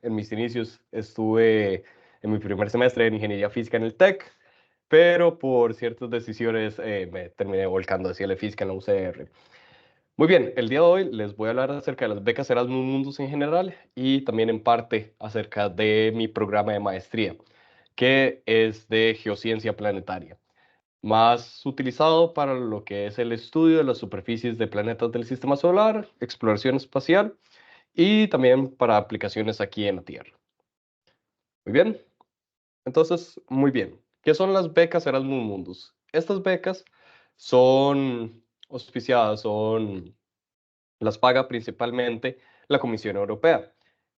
en mis inicios estuve en mi primer semestre en Ingeniería Física en el TEC, pero por ciertas decisiones me terminé volcando hacia la física en la UCR. Muy bien, el día de hoy les voy a hablar acerca de las becas Erasmus Mundus en general y también en parte acerca de mi programa de maestría, que es de geociencia planetaria, más utilizado para lo que es el estudio de las superficies de planetas del sistema solar, exploración espacial y también para aplicaciones aquí en la Tierra. Muy bien, entonces, muy bien. ¿Qué son las becas Erasmus Mundus? Estas becas son auspiciadas, las paga principalmente la Comisión Europea.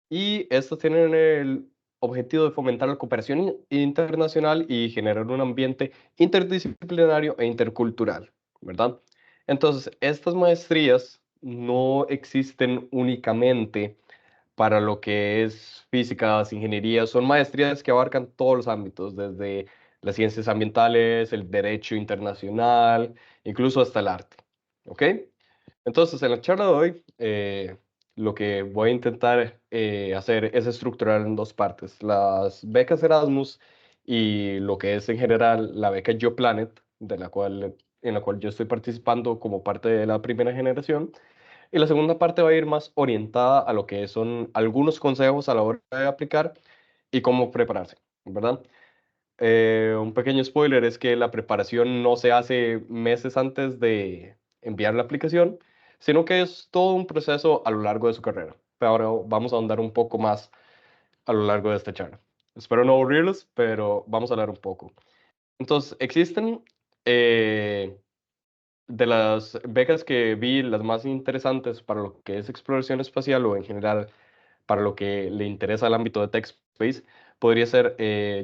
Y estas tienen el objetivo de fomentar la cooperación internacional y generar un ambiente interdisciplinario e intercultural, ¿verdad? Entonces, estas maestrías no existen únicamente para lo que es físicas, ingenierías, son maestrías que abarcan todos los ámbitos, desde las ciencias ambientales, el derecho internacional, incluso hasta el arte, ¿ok? Entonces, en la charla de hoy, lo que voy a intentar hacer es estructurar en dos partes, las becas Erasmus y lo que es en general la beca GeoPlanet, en la cual yo estoy participando como parte de la primera generación. Y la segunda parte va a ir más orientada a lo que son algunos consejos a la hora de aplicar y cómo prepararse, ¿verdad? Un pequeño spoiler es que la preparación no se hace meses antes de enviar la aplicación, sino que es todo un proceso a lo largo de su carrera. Pero ahora vamos a ahondar un poco más a lo largo de esta charla. Espero no aburrirlos, pero vamos a hablar un poco. Entonces, existen eh, de las becas que vi, las más interesantes para lo que es exploración espacial o en general para lo que le interesa el ámbito de TechSpace, podría ser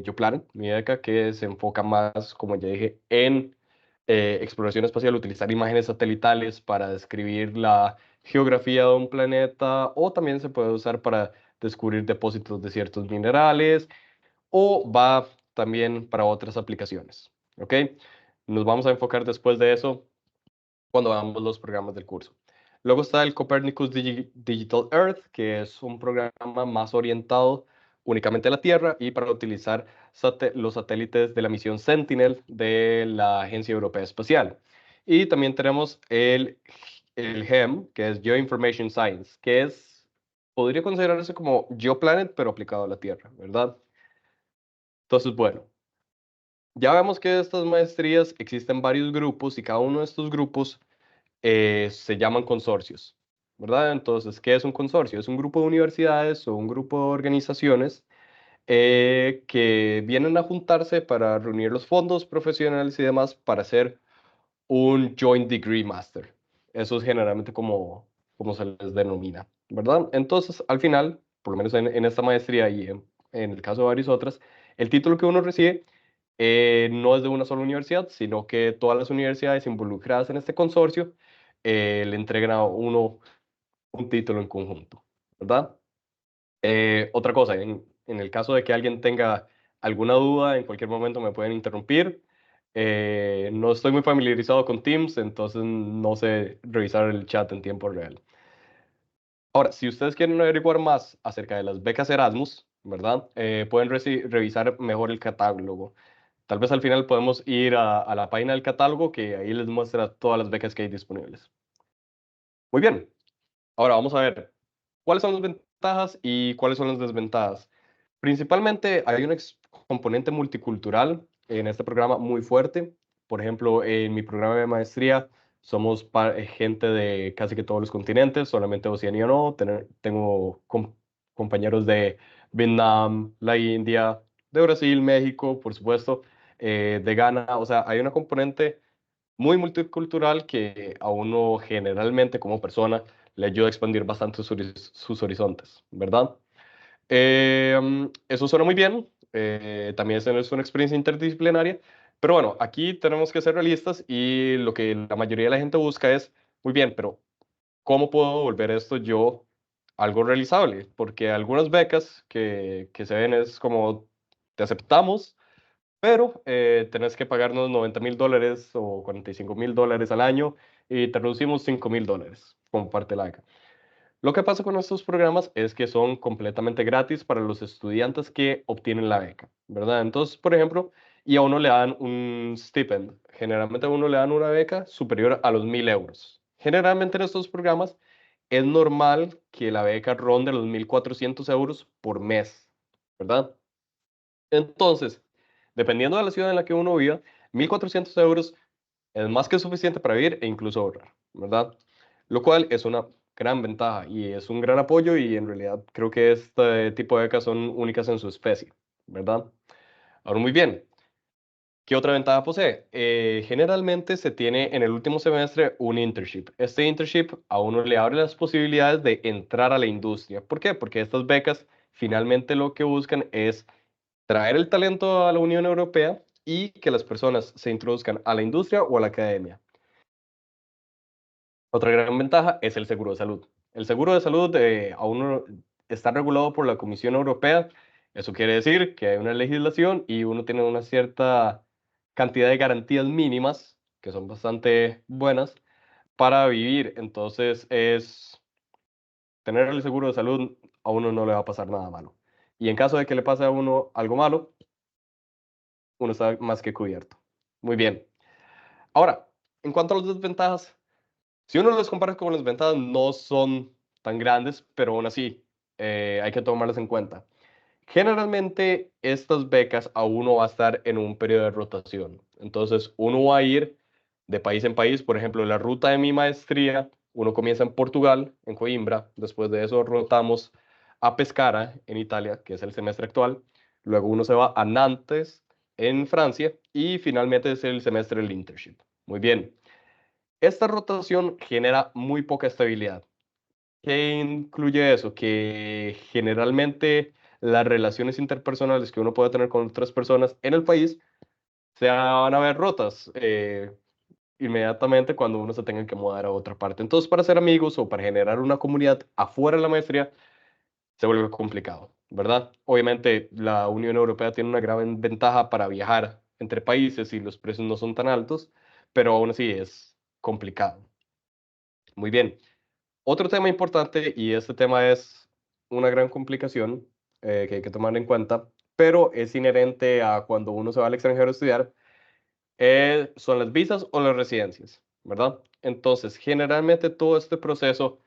YouPlanet, mi beca, que se enfoca más, como ya dije, en exploración espacial, utilizar imágenes satelitales para describir la geografía de un planeta, o también se puede usar para descubrir depósitos de ciertos minerales, o va también para otras aplicaciones. ¿Ok? Nos vamos a enfocar después de eso cuando hagamos los programas del curso. Luego está el Copernicus Digital Earth, que es un programa más orientado únicamente a la Tierra y para utilizar los satélites de la misión Sentinel de la Agencia Europea Espacial. Y también tenemos el GEM, que es Geoinformation Science, que podría considerarse como GeoPlanet, pero aplicado a la Tierra, ¿verdad? Entonces, bueno, ya vemos que de estas maestrías existen varios grupos y cada uno de estos grupos se llaman consorcios, ¿verdad? Entonces, ¿qué es un consorcio? Es un grupo de universidades o un grupo de organizaciones que vienen a juntarse para reunir los fondos profesionales y demás para hacer un Joint Degree Master. Eso es generalmente como se les denomina, ¿verdad? Entonces, al final, por lo menos en esta maestría y en el caso de varias otras, el título que uno recibe no es de una sola universidad, sino que todas las universidades involucradas en este consorcio le entregan a uno un título en conjunto, ¿verdad? Otra cosa, en el caso de que alguien tenga alguna duda, en cualquier momento me pueden interrumpir. No estoy muy familiarizado con Teams, entonces no sé revisar el chat en tiempo real. Ahora, si ustedes quieren averiguar más acerca de las becas Erasmus, ¿verdad? Pueden revisar mejor el catálogo. Tal vez al final podemos ir a la página del catálogo que ahí les muestra todas las becas que hay disponibles. Muy bien, ahora vamos a ver cuáles son las ventajas y cuáles son las desventajas. Principalmente hay un componente multicultural en este programa muy fuerte. Por ejemplo, en mi programa de maestría somos gente de casi que todos los continentes, solamente Oceanía no. Tengo compañeros de Vietnam, la India, de Brasil, México, por supuesto, de Ghana. O sea, hay una componente muy multicultural que a uno generalmente como persona le ayuda a expandir bastante sus horizontes, ¿verdad? Eso suena muy bien, también es una experiencia interdisciplinaria, pero bueno, aquí tenemos que ser realistas y lo que la mayoría de la gente busca es, muy bien, pero ¿cómo puedo volver esto yo algo realizable? Porque algunas becas que se ven es como, te aceptamos, pero tenés que pagarnos $90,000 o $45,000 al año y te reducimos $5,000 como parte de la beca. Lo que pasa con estos programas es que son completamente gratis para los estudiantes que obtienen la beca, ¿verdad? Entonces, por ejemplo, y a uno le dan un stipend. Generalmente a uno le dan una beca superior a los 1.000 euros. Generalmente en estos programas es normal que la beca ronde los 1.400 euros por mes, ¿verdad? Entonces, dependiendo de la ciudad en la que uno viva, 1.400 euros es más que suficiente para vivir e incluso ahorrar, ¿verdad? Lo cual es una gran ventaja y es un gran apoyo y en realidad creo que este tipo de becas son únicas en su especie, ¿verdad? Ahora muy bien, ¿qué otra ventaja posee? Generalmente se tiene en el último semestre un internship. Este internship a uno le abre las posibilidades de entrar a la industria. ¿Por qué? Porque estas becas finalmente lo que buscan es traer el talento a la Unión Europea y que las personas se introduzcan a la industria o a la academia. Otra gran ventaja es el seguro de salud. El seguro de salud aún no está regulado por la Comisión Europea. Eso quiere decir que hay una legislación y uno tiene una cierta cantidad de garantías mínimas, que son bastante buenas, para vivir. Entonces, tener el seguro de salud a uno no le va a pasar nada malo. Y en caso de que le pase a uno algo malo, uno está más que cubierto. Muy bien. Ahora, en cuanto a las desventajas, si uno los compara con las ventajas, no son tan grandes, pero aún así hay que tomarlas en cuenta. Generalmente estas becas a uno va a estar en un periodo de rotación. Entonces uno va a ir de país en país. Por ejemplo, la ruta de mi maestría, uno comienza en Portugal, en Coimbra. Después de eso rotamos a Pescara, en Italia, que es el semestre actual. Luego uno se va a Nantes, en Francia. Y finalmente es el semestre del internship. Muy bien. Esta rotación genera muy poca estabilidad. ¿Qué incluye eso? Que generalmente las relaciones interpersonales que uno puede tener con otras personas en el país se van a ver rotas inmediatamente cuando uno se tenga que mudar a otra parte. Entonces, para ser amigos o para generar una comunidad afuera de la maestría, se vuelve complicado, ¿verdad? Obviamente, la Unión Europea tiene una gran ventaja para viajar entre países y los precios no son tan altos, pero aún así es complicado. Muy bien. Otro tema importante, y este tema es una gran complicación que hay que tomar en cuenta, pero es inherente a cuando uno se va al extranjero a estudiar, son las visas o las residencias, ¿verdad? Entonces, generalmente todo este proceso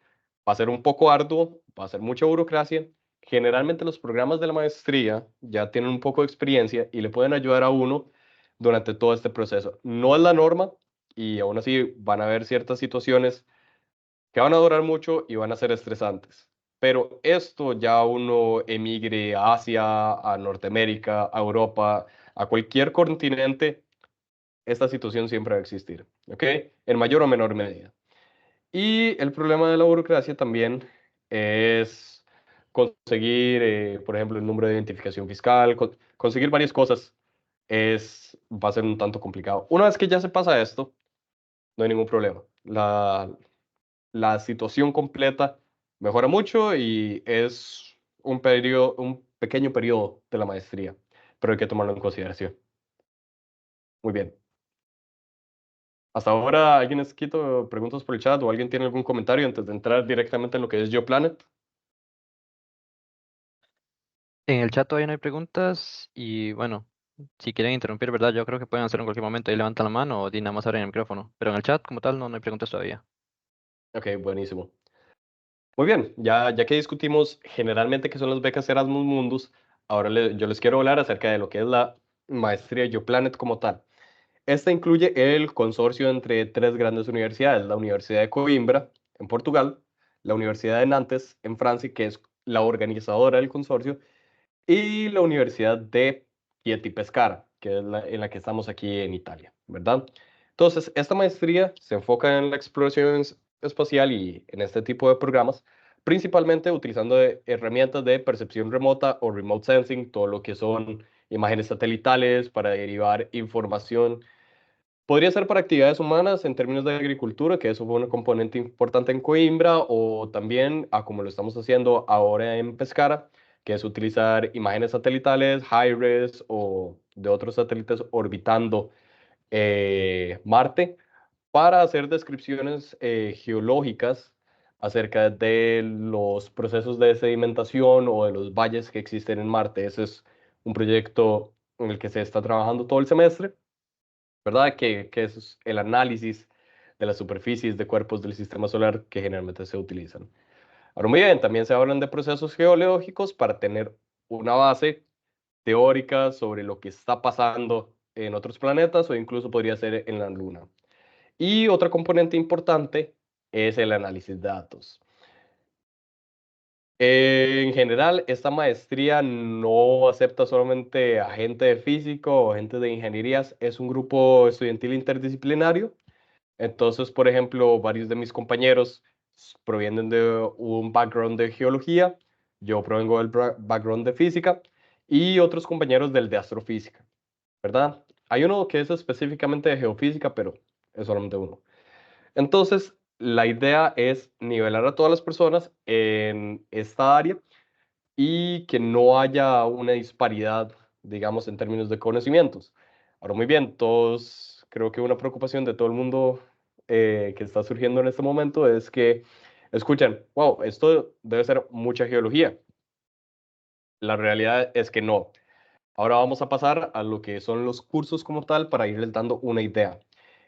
va a ser un poco arduo, va a ser mucha burocracia. Generalmente los programas de la maestría ya tienen un poco de experiencia y le pueden ayudar a uno durante todo este proceso. No es la norma y aún así van a haber ciertas situaciones que van a durar mucho y van a ser estresantes. Pero esto ya uno emigre a Asia, a Norteamérica, a Europa, a cualquier continente, esta situación siempre va a existir, ¿ok? En mayor o menor medida. Y el problema de la burocracia también es conseguir, por ejemplo, el número de identificación fiscal, conseguir varias cosas va a ser un tanto complicado. Una vez que ya se pasa esto, no hay ningún problema. La situación completa mejora mucho y es un pequeño periodo de la maestría, pero hay que tomarlo en consideración. Muy bien. Hasta ahora, ¿alguien ha escrito preguntas por el chat o alguien tiene algún comentario antes de entrar directamente en lo que es GeoPlanet? En el chat todavía no hay preguntas y bueno, si quieren interrumpir, ¿verdad? Yo creo que pueden hacerlo en cualquier momento. Ahí levantan la mano o di nada más abren el micrófono. Pero en el chat como tal no hay preguntas todavía. Ok, buenísimo. Muy bien, ya que discutimos generalmente qué son las becas Erasmus Mundus, ahora yo les quiero hablar acerca de lo que es la maestría GeoPlanet como tal. Esta incluye el consorcio entre tres grandes universidades, la Universidad de Coimbra, en Portugal, la Universidad de Nantes, en Francia, que es la organizadora del consorcio, y la Universidad de Chieti Pescara, que es en la que estamos aquí en Italia, ¿verdad? Entonces, esta maestría se enfoca en la exploración espacial y en este tipo de programas, principalmente utilizando herramientas de percepción remota o remote sensing, todo lo que son imágenes satelitales para derivar información. Podría ser para actividades humanas en términos de agricultura, que eso fue un componente importante en Coimbra, o también, como lo estamos haciendo ahora en Pescara, que es utilizar imágenes satelitales, HIRES o de otros satélites orbitando Marte para hacer descripciones geológicas acerca de los procesos de sedimentación o de los valles que existen en Marte. Ese es un proyecto en el que se está trabajando todo el semestre, ¿verdad? Que es el análisis de las superficies de cuerpos del sistema solar que generalmente se utilizan. Ahora, muy bien, también se hablan de procesos geológicos para tener una base teórica sobre lo que está pasando en otros planetas o incluso podría ser en la Luna. Y otra componente importante es el análisis de datos. En general, esta maestría no acepta solamente a gente de físico o gente de ingenierías, es un grupo estudiantil interdisciplinario. Entonces, por ejemplo, varios de mis compañeros provienen de un background de geología, yo provengo del background de física y otros compañeros del de astrofísica, ¿verdad? Hay uno que es específicamente de geofísica, pero es solamente uno. Entonces, la idea es nivelar a todas las personas en esta área y que no haya una disparidad, digamos, en términos de conocimientos. Ahora, muy bien, todos, creo que una preocupación de todo el mundo que está surgiendo en este momento es que escuchan, wow, esto debe ser mucha geología. La realidad es que no. Ahora vamos a pasar a lo que son los cursos como tal para irles dando una idea.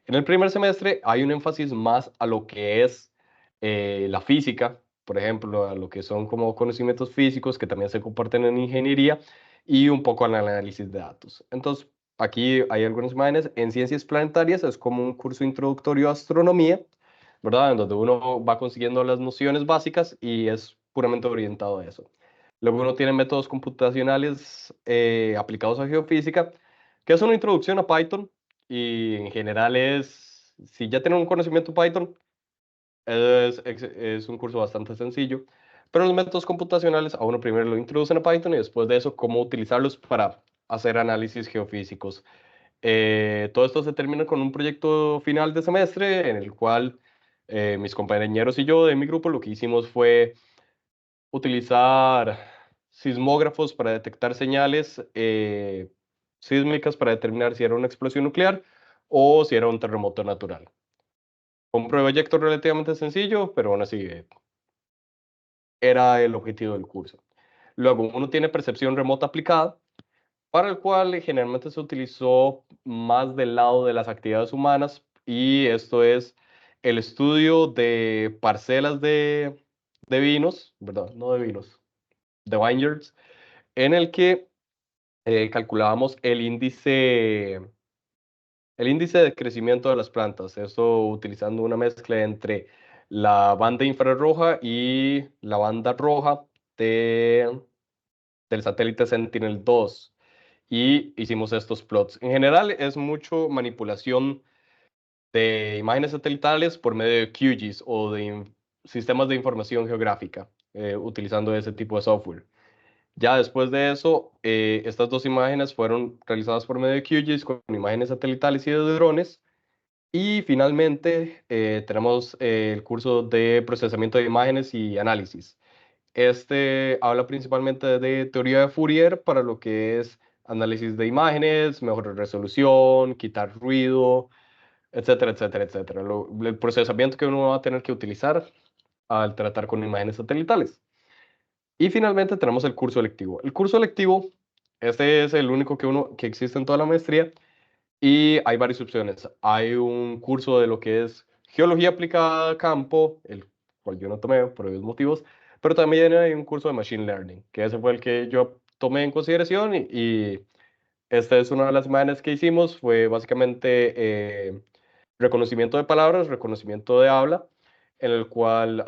En el primer semestre hay un énfasis más a lo que es la física, por ejemplo, a lo que son como conocimientos físicos que también se comparten en ingeniería y un poco al análisis de datos. Entonces, aquí hay algunas imágenes. En ciencias planetarias es como un curso introductorio a astronomía, ¿verdad? En donde uno va consiguiendo las nociones básicas y es puramente orientado a eso. Luego uno tiene métodos computacionales aplicados a geofísica, que es una introducción a Python y en general es, si ya tienen un conocimiento Python, es un curso bastante sencillo, pero los métodos computacionales a uno primero lo introducen a Python y después de eso cómo utilizarlos para hacer análisis geofísicos. Todo esto se termina con un proyecto final de semestre en el cual mis compañeros y yo de mi grupo lo que hicimos fue utilizar sismógrafos para detectar señales sísmicas para determinar si era una explosión nuclear o si era un terremoto natural. Un proyecto relativamente sencillo, pero aún así era el objetivo del curso. Luego, uno tiene percepción remota aplicada, para el cual generalmente se utilizó más del lado de las actividades humanas, y esto es el estudio de parcelas de vinos, ¿verdad? No de vinos, de vineyards, en el que calculábamos el índice de crecimiento de las plantas, eso utilizando una mezcla entre la banda infrarroja y la banda roja de, del satélite Sentinel-2 y hicimos estos plots. En general es mucho manipulación de imágenes satelitales por medio de QGIS o de sistemas de información geográfica, utilizando ese tipo de software. Ya después de eso, estas dos imágenes fueron realizadas por medio de QGIS con imágenes satelitales y de drones. Y finalmente tenemos el curso de procesamiento de imágenes y análisis. Este habla principalmente de teoría de Fourier para lo que es análisis de imágenes, mejor resolución, quitar ruido, etcétera, etcétera, etcétera. El procesamiento que uno va a tener que utilizar al tratar con imágenes satelitales. Y finalmente tenemos el curso electivo. El curso electivo, este es el único que existe en toda la maestría y hay varias opciones. Hay un curso de lo que es geología aplicada a campo, el cual yo no tomé por obvios motivos, pero también hay un curso de machine learning, que ese fue el que yo tomé en consideración y esta es una de las imágenes que hicimos, fue básicamente reconocimiento de palabras, reconocimiento de habla, en el cual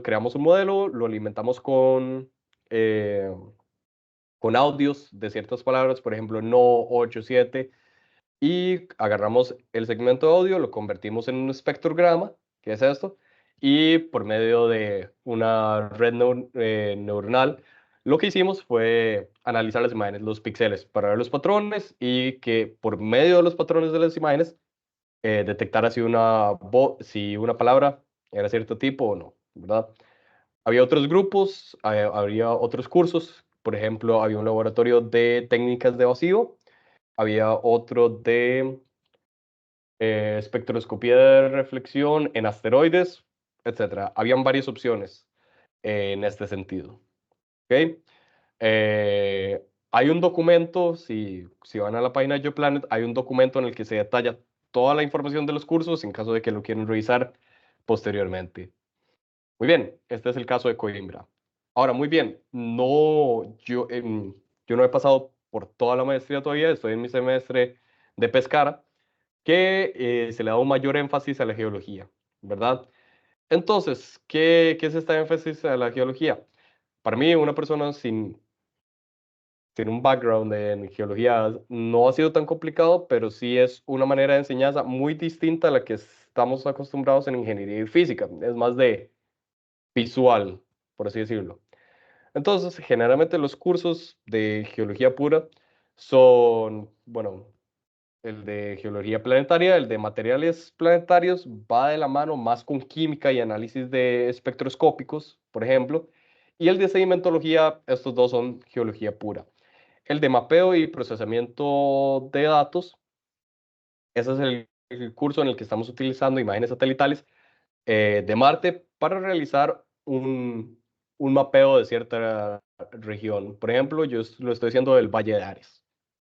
creamos un modelo, lo alimentamos eh, con audios de ciertas palabras, por ejemplo, no, 8 7 y agarramos el segmento de audio, lo convertimos en un espectrograma, que es esto, y por medio de una red neuronal, lo que hicimos fue analizar las imágenes, los píxeles, para ver los patrones y que por medio de los patrones de las imágenes detectara si una palabra era cierto tipo o no, ¿verdad? Había otros grupos, habría otros cursos, por ejemplo, había un laboratorio de técnicas de vacío, había otro de espectroscopía de reflexión en asteroides, etcétera. Habían varias opciones en este sentido. ¿Ok? Eh, Hay un documento, si van a la página de GeoPlanet, hay un documento en el que se detalla toda la información de los cursos en caso de que lo quieran revisar posteriormente. Muy bien, este es el caso de Coimbra. Ahora, muy bien, yo no he pasado por toda la maestría todavía, estoy en mi semestre de Pescara, que se le da un mayor énfasis a la geología, ¿verdad? Entonces, ¿qué es este énfasis a la geología? Para mí, una persona sin un background en geología no ha sido tan complicado, pero sí es una manera de enseñanza muy distinta a la que estamos acostumbrados en ingeniería y física. Es más de visual, por así decirlo. Entonces, generalmente los cursos de geología pura son, bueno, el de geología planetaria, el de materiales planetarios, va de la mano más con química y análisis de espectroscópicos, por ejemplo, y el de sedimentología, estos dos son geología pura. El de mapeo y procesamiento de datos, ese es el curso en el que estamos utilizando imágenes satelitales de Marte para realizar un mapeo de cierta región. Por ejemplo, yo lo estoy haciendo del Valle de Ares,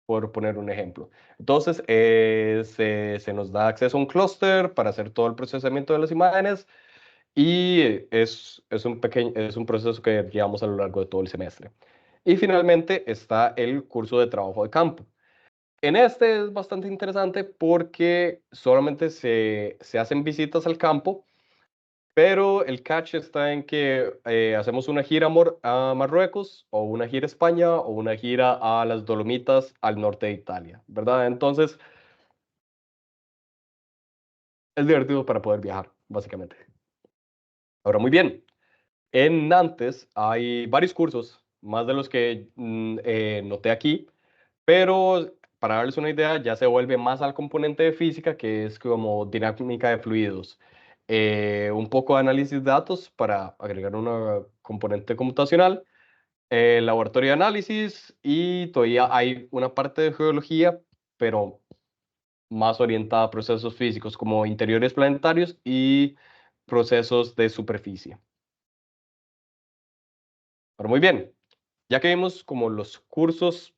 por poner un ejemplo. Entonces, se nos da acceso a un clúster para hacer todo el procesamiento de las imágenes y es un proceso que llevamos a lo largo de todo el semestre. Y finalmente está el curso de trabajo de campo. En este es bastante interesante porque solamente se hacen visitas al campo, pero el catch está en que hacemos una gira a Marruecos o una gira a España o una gira a las Dolomitas al norte de Italia, ¿verdad? Entonces es divertido para poder viajar, básicamente. Ahora, muy bien. En Nantes hay varios cursos, más de los que noté aquí, pero para darles una idea, ya se vuelve más al componente de física, que es como dinámica de fluidos. Un poco de análisis de datos para agregar una componente computacional, laboratorio de análisis y todavía hay una parte de geología, pero más orientada a procesos físicos como interiores planetarios y procesos de superficie. Pero muy bien, ya que vimos como los cursos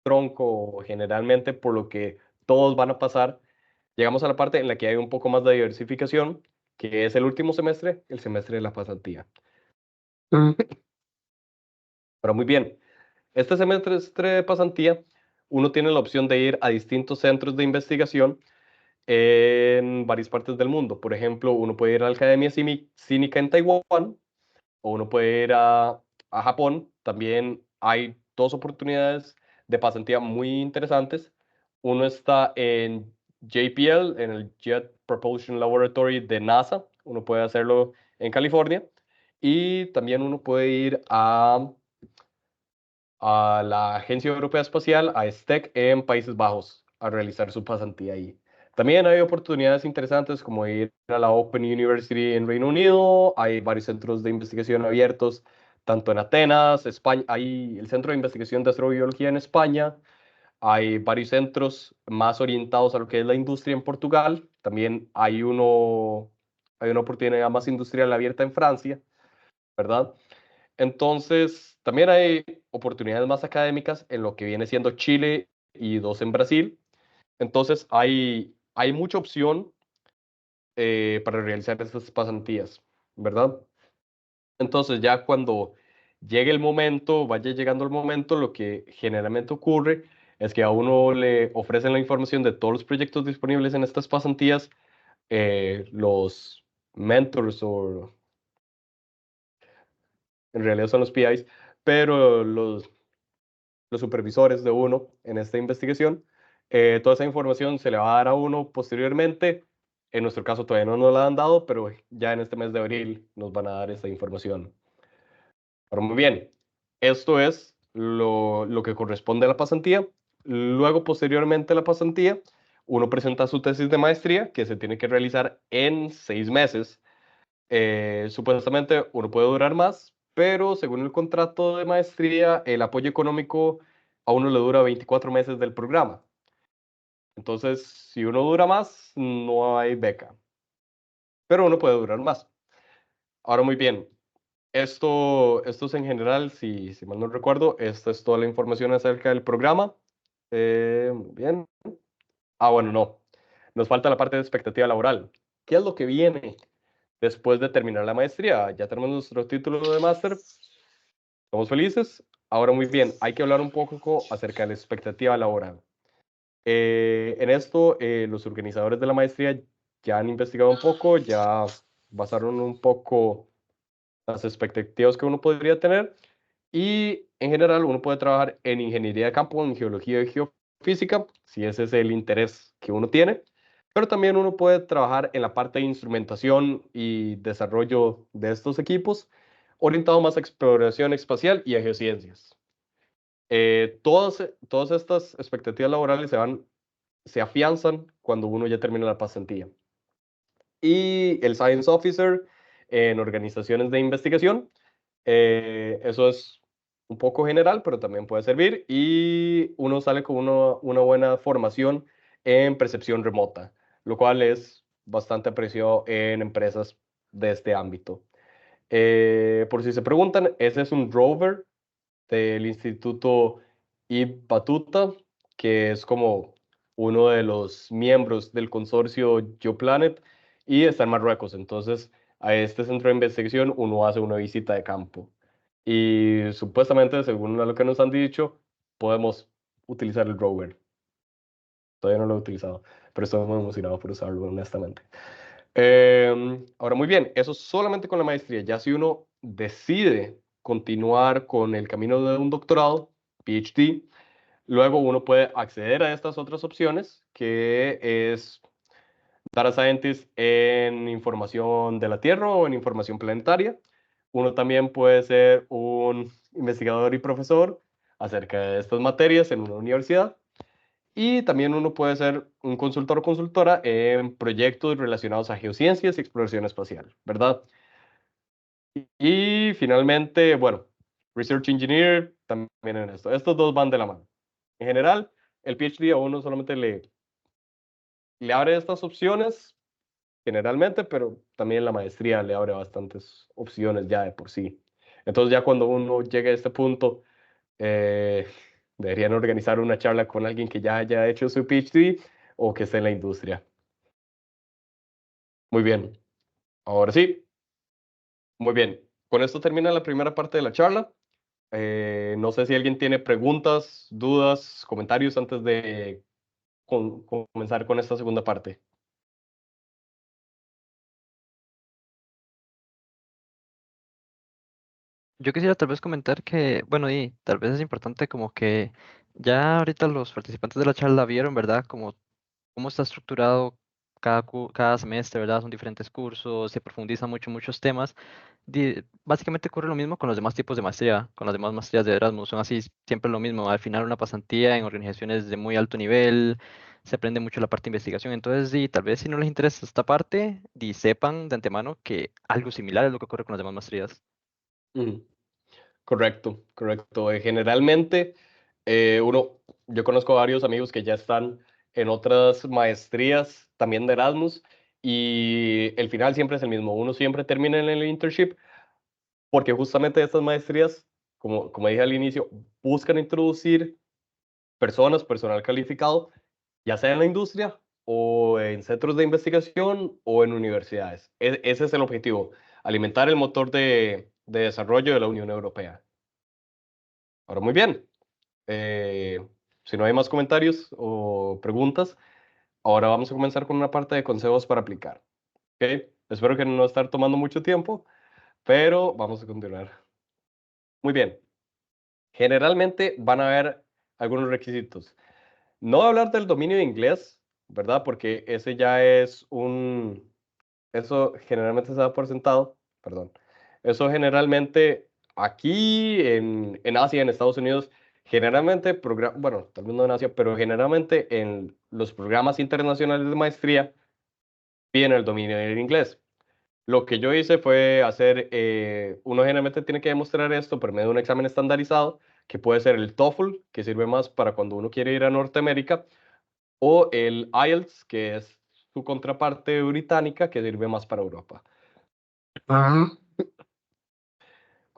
tronco generalmente por lo que todos van a pasar, llegamos a la parte en la que hay un poco más de diversificación, que es el último semestre, el semestre de la pasantía. Pero muy bien, este semestre de pasantía, uno tiene la opción de ir a distintos centros de investigación en varias partes del mundo. Por ejemplo, uno puede ir a la Academia Cínica en Taiwán o uno puede ir a Japón. También hay dos oportunidades de pasantía muy interesantes. Uno está en JPL, en el Jet Propulsion Laboratory de NASA. Uno puede hacerlo en California. Y también uno puede ir a la Agencia Europea Espacial, a STEC, en Países Bajos, a realizar su pasantía ahí. También hay oportunidades interesantes como ir a la Open University en Reino Unido, hay varios centros de investigación abiertos, tanto en Atenas, España, hay el Centro de Investigación de Astrobiología en España, hay varios centros más orientados a lo que es la industria en Portugal, también hay una oportunidad más industrial abierta en Francia, ¿verdad? Entonces, también hay oportunidades más académicas en lo que viene siendo Chile y dos en Brasil. Entonces, hay mucha opción para realizar estas pasantías, ¿verdad? Entonces, ya cuando llegue el momento, vaya llegando el momento, lo que generalmente ocurre es que a uno le ofrecen la información de todos los proyectos disponibles en estas pasantías, los mentors o en realidad son los PIs, pero los supervisores de uno en esta investigación. Toda esa información se le va a dar a uno posteriormente. En nuestro caso todavía no nos la han dado, pero ya en este mes de abril nos van a dar esta información. Pero muy bien, esto es lo que corresponde a la pasantía. Luego, posteriormente a la pasantía, uno presenta su tesis de maestría que se tiene que realizar en 6 meses. Supuestamente uno puede durar más, pero según el contrato de maestría, el apoyo económico a uno le dura 24 meses del programa. Entonces, si uno dura más, no hay beca, pero uno puede durar más. Ahora muy bien, esto es en general, si mal no recuerdo, esta es toda la información acerca del programa. Muy bien. Ah, bueno, no. Nos falta la parte de expectativa laboral. ¿Qué es lo que viene después de terminar la maestría? Ya tenemos nuestro título de máster. ¿Estamos felices? Ahora muy bien, hay que hablar un poco acerca de la expectativa laboral. En esto, los organizadores de la maestría ya han investigado un poco, ya basaron un poco las expectativas que uno podría tener y en general uno puede trabajar en ingeniería de campo, en geología y geofísica, si ese es el interés que uno tiene, pero también uno puede trabajar en la parte de instrumentación y desarrollo de estos equipos, orientado más a exploración espacial y a geociencias. Todas estas expectativas laborales se afianzan cuando uno ya termina la pasantía. Y el Science Officer en organizaciones de investigación, eso es un poco general, pero también puede servir. Y uno sale con una buena formación en percepción remota, lo cual es bastante apreciado en empresas de este ámbito. Por si se preguntan, ese es un rover del Instituto Ibn Battuta, que es como uno de los miembros del consorcio GeoPlanet y está en Marruecos. Entonces, a este centro de investigación uno hace una visita de campo. Y supuestamente, según lo que nos han dicho, podemos utilizar el rover. Todavía no lo he utilizado, pero estoy muy emocionado por usarlo, honestamente. Ahora, muy bien, eso solamente con la maestría. Ya si uno decide continuar con el camino de un doctorado, PhD, luego uno puede acceder a estas otras opciones, que es Data Scientist en información de la Tierra o en información planetaria. Uno también puede ser un investigador y profesor acerca de estas materias en una universidad. Y también uno puede ser un consultor o consultora en proyectos relacionados a geociencias y exploración espacial, ¿verdad? Y finalmente, bueno, Research Engineer también en esto. Estos dos van de la mano. En general, el PhD a uno solamente le abre estas opciones, generalmente, pero también la maestría le abre bastantes opciones ya de por sí. Entonces ya cuando uno llegue a este punto, eh, deberían organizar una charla con alguien que ya haya hecho su PhD o que esté en la industria. Muy bien, ahora sí, muy bien. Con esto termina la primera parte de la charla. No sé si alguien tiene preguntas, dudas, comentarios antes de comenzar con esta segunda parte. Yo quisiera tal vez comentar que, bueno, y tal vez es importante como que ya ahorita los participantes de la charla vieron, ¿verdad? Como cómo está estructurado cada semestre, ¿verdad? Son diferentes cursos, se profundizan muchos temas. Básicamente ocurre lo mismo con los demás tipos de maestría, con las demás maestrías de Erasmus, son así siempre lo mismo. Al final una pasantía en organizaciones de muy alto nivel, se aprende mucho la parte de investigación. Entonces, sí, tal vez si no les interesa esta parte, sepan de antemano que algo similar es lo que ocurre con las demás maestrías. Mm, correcto, correcto. Generalmente, yo conozco varios amigos que ya están en otras maestrías también de Erasmus y el final siempre es el mismo. Uno siempre termina en el internship porque justamente estas maestrías, como dije al inicio, buscan introducir personal calificado, ya sea en la industria o en centros de investigación o en universidades. Ese es el objetivo, alimentar el motor de desarrollo de la Unión Europea. Ahora, muy bien. eh, si no hay más comentarios o preguntas, ahora vamos a comenzar con una parte de consejos para aplicar. ¿Ok? Espero que no estar tomando mucho tiempo, pero vamos a continuar. Muy bien. Generalmente van a haber algunos requisitos. No voy a hablar del dominio de inglés, ¿verdad? Porque ese ya es eso generalmente se da por sentado, perdón. Eso generalmente aquí en Asia, en Estados Unidos, generalmente, bueno, tal vez no en Asia, pero generalmente en los programas internacionales de maestría piden el dominio del inglés. Lo que yo hice fue hacer, uno generalmente tiene que demostrar esto por medio de un examen estandarizado, que puede ser el TOEFL, que sirve más para cuando uno quiere ir a Norteamérica, o el IELTS, que es su contraparte británica, que sirve más para Europa. Ajá.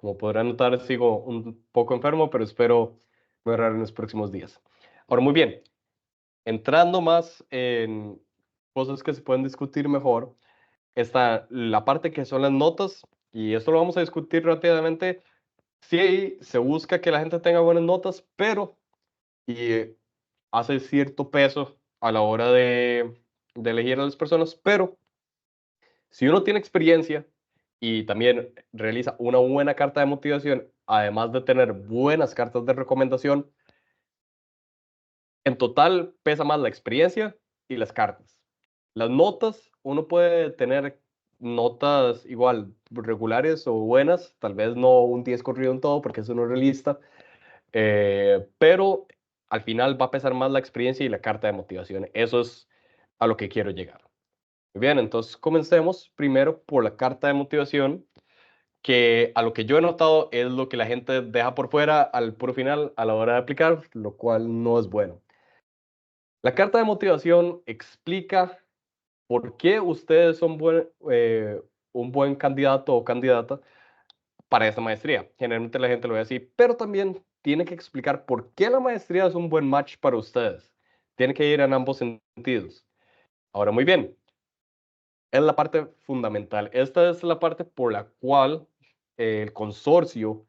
Como podrán notar, sigo un poco enfermo, pero espero mejorar en los próximos días. Ahora, muy bien, entrando más en cosas que se pueden discutir mejor, está la parte que son las notas, y esto lo vamos a discutir rápidamente. Sí, se busca que la gente tenga buenas notas, pero y hace cierto peso a la hora de elegir a las personas, pero si uno tiene experiencia y también realiza una buena carta de motivación, además de tener buenas cartas de recomendación, en total pesa más la experiencia y las cartas. Las notas, uno puede tener notas igual regulares o buenas, tal vez no un 10 corrido en todo porque eso no es realista, pero al final va a pesar más la experiencia y la carta de motivación. Eso es a lo que quiero llegar. Muy bien, entonces comencemos primero por la carta de motivación, que a lo que yo he notado es lo que la gente deja por fuera al puro final a la hora de aplicar, lo cual no es bueno. La carta de motivación explica por qué ustedes son un buen candidato o candidata para esta maestría. Generalmente la gente lo ve así, pero también tiene que explicar por qué la maestría es un buen match para ustedes. Tiene que ir en ambos sentidos. Ahora, muy bien, es la parte fundamental. Esta es la parte por la cual el consorcio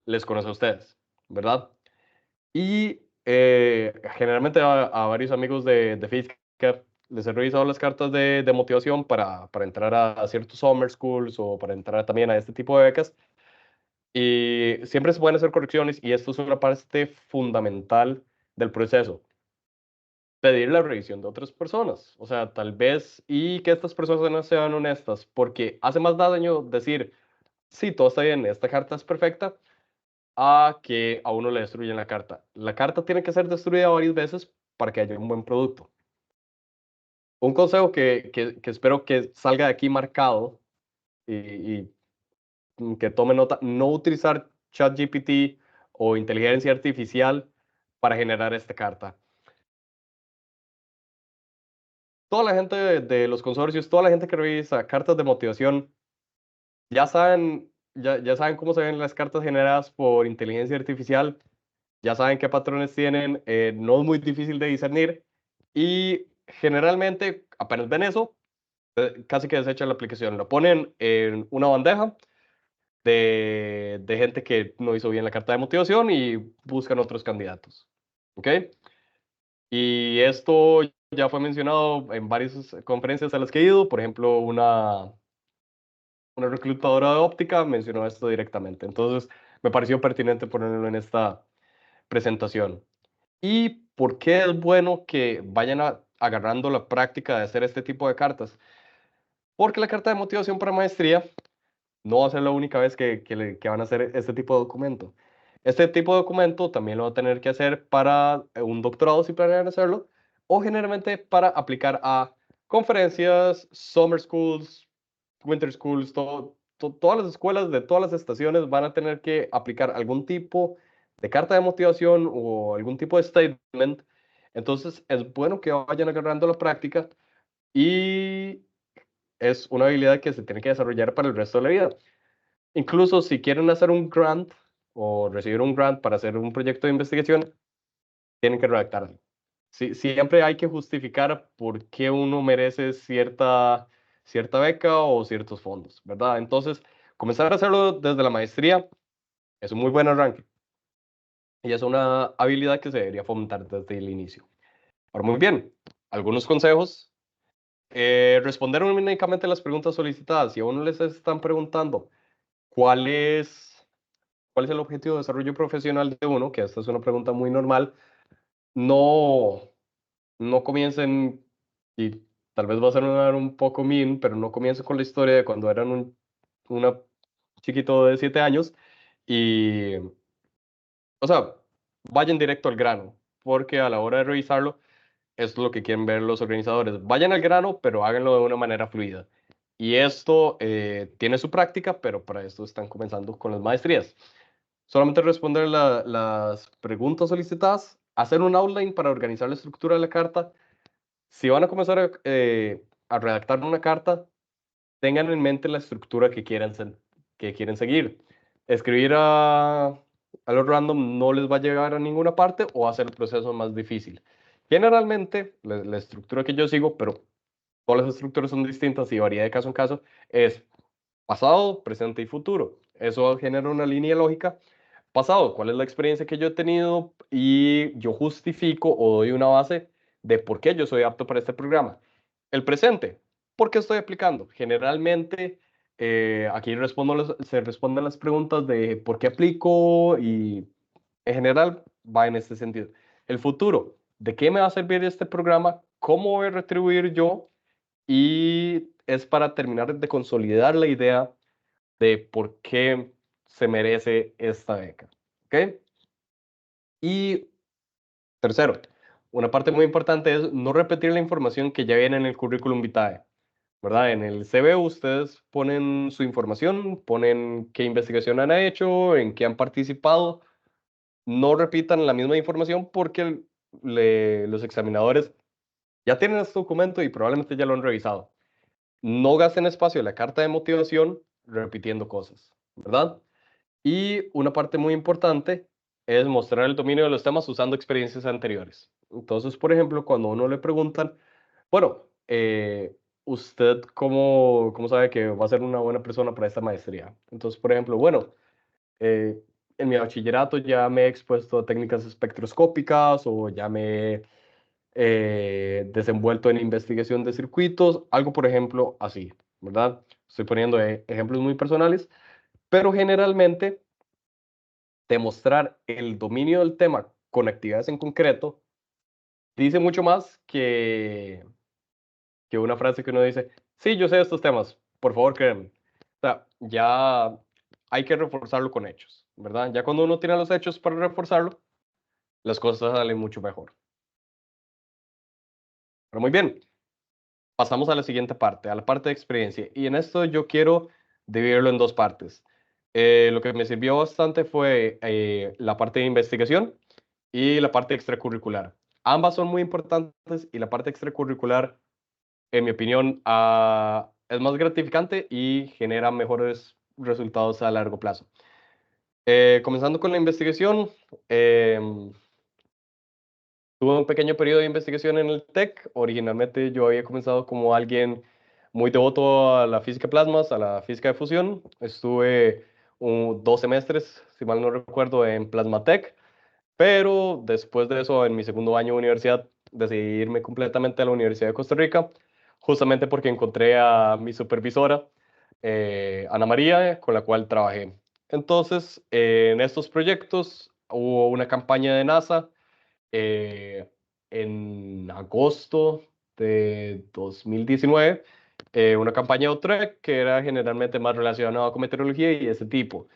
les conoce a ustedes, ¿verdad? Y generalmente a varios amigos de física les he revisado las cartas de motivación para entrar a ciertos summer schools o para entrar también a este tipo de becas. Y siempre se pueden hacer correcciones y esto es una parte fundamental del proceso. Pedir la revisión de otras personas. O sea, tal vez y que estas personas no sean honestas, porque hace más daño decir, sí, todo está bien, esta carta es perfecta, a que a uno le destruyen la carta. La carta tiene que ser destruida varias veces para que haya un buen producto. Un consejo que espero que salga de aquí marcado y que tome nota, no utilizar ChatGPT o inteligencia artificial para generar esta carta. Toda la gente de los consorcios, toda la gente que revisa cartas de motivación, ya saben cómo se ven las cartas generadas por inteligencia artificial, ya saben qué patrones tienen, no es muy difícil de discernir y generalmente apenas ven eso, casi que desechan la aplicación, lo ponen en una bandeja de gente que no hizo bien la carta de motivación y buscan otros candidatos. ¿Ok? Y esto ya fue mencionado en varias conferencias a las que he ido, por ejemplo, una reclutadora de óptica mencionó esto directamente. Entonces, me pareció pertinente ponerlo en esta presentación. ¿Y por qué es bueno que vayan agarrando la práctica de hacer este tipo de cartas? Porque la carta de motivación para maestría no va a ser la única vez que van a hacer este tipo de documento. Este tipo de documento también lo va a tener que hacer para un doctorado si planean hacerlo, o generalmente para aplicar a conferencias, summer schools, winter schools, todas las escuelas de todas las estaciones van a tener que aplicar algún tipo de carta de motivación o algún tipo de statement. Entonces es bueno que vayan agarrando la práctica y es una habilidad que se tiene que desarrollar para el resto de la vida. Incluso si quieren hacer un grant o recibir un grant para hacer un proyecto de investigación, tienen que redactar algo. Sí, siempre hay que justificar por qué uno merece cierta beca o ciertos fondos, ¿verdad? Entonces, comenzar a hacerlo desde la maestría es un muy buen arranque y es una habilidad que se debería fomentar desde el inicio. Ahora, muy bien, algunos consejos. Responder únicamente las preguntas solicitadas. Si a uno les están preguntando cuál es ¿cuál es el objetivo de desarrollo profesional de uno? Que esta es una pregunta muy normal. No, no comiencen, y tal vez va a ser un poco mean, pero no comiencen con la historia de cuando eran una chiquito de 7 años y, o sea, vayan directo al grano, porque a la hora de revisarlo, esto es lo que quieren ver los organizadores. Vayan al grano, pero háganlo de una manera fluida. Y esto tiene su práctica, pero para esto están comenzando con las maestrías. Solamente responder las preguntas solicitadas, hacer un outline para organizar la estructura de la carta. Si van a comenzar a redactar una carta, tengan en mente la estructura que quieren seguir. escribir a lo random no les va a llegar a ninguna parte o va a hacer el proceso más difícil. Generalmente, la estructura que yo sigo, pero todas las estructuras son distintas y varía de caso en caso, es pasado, presente y futuro. Eso genera una línea lógica. Pasado, ¿cuál es la experiencia que yo he tenido? Y yo justifico o doy una base de por qué yo soy apto para este programa. El presente, ¿por qué estoy aplicando? Generalmente, aquí se responden las preguntas de por qué aplico y en general va en este sentido. El futuro, ¿de qué me va a servir este programa? ¿Cómo voy a retribuir yo? Y es para terminar de consolidar la idea de por qué se merece esta beca. ¿Ok? Y tercero, una parte muy importante es no repetir la información que ya viene en el currículum vitae, ¿verdad? En el CV ustedes ponen su información, ponen qué investigación han hecho, en qué han participado. No repitan la misma información porque los examinadores ya tienen este documento y probablemente ya lo han revisado. No gasten espacio en la carta de motivación repitiendo cosas, ¿verdad? Y una parte muy importante es mostrar el dominio de los temas usando experiencias anteriores. Entonces, por ejemplo, cuando a uno le preguntan, bueno, ¿usted cómo sabe que va a ser una buena persona para esta maestría? Entonces, por ejemplo, bueno, eh, en mi bachillerato ya me he expuesto a técnicas espectroscópicas o ya me he desenvuelto en investigación de circuitos, algo por ejemplo así, ¿verdad? Estoy poniendo ejemplos muy personales, pero generalmente demostrar el dominio del tema con actividades en concreto dice mucho más que una frase que uno dice, sí, yo sé estos temas, por favor créanme. O sea, ya hay que reforzarlo con hechos, ¿verdad? Ya cuando uno tiene los hechos para reforzarlo, las cosas salen mucho mejor. Pero muy bien, pasamos a la siguiente parte, a la parte de experiencia. Y en esto yo quiero dividirlo en dos partes. Lo que me sirvió bastante fue la parte de investigación y la parte extracurricular. Ambas son muy importantes y la parte extracurricular, en mi opinión, es más gratificante y genera mejores resultados a largo plazo. Comenzando con la investigación, tuve un pequeño periodo de investigación en el TEC. Originalmente yo había comenzado como alguien muy devoto a la física de plasmas, a la física de fusión. Estuve 2 semestres, si mal no recuerdo, en Plasmatec, pero después de eso, en mi segundo año de universidad, decidí irme completamente a la Universidad de Costa Rica, justamente porque encontré a mi supervisora, Ana María, con la cual trabajé. Entonces, en estos proyectos hubo una campaña de NASA eh, en agosto de 2019, una campaña de OTREC que era generalmente más relacionada con meteorología y ese tipo.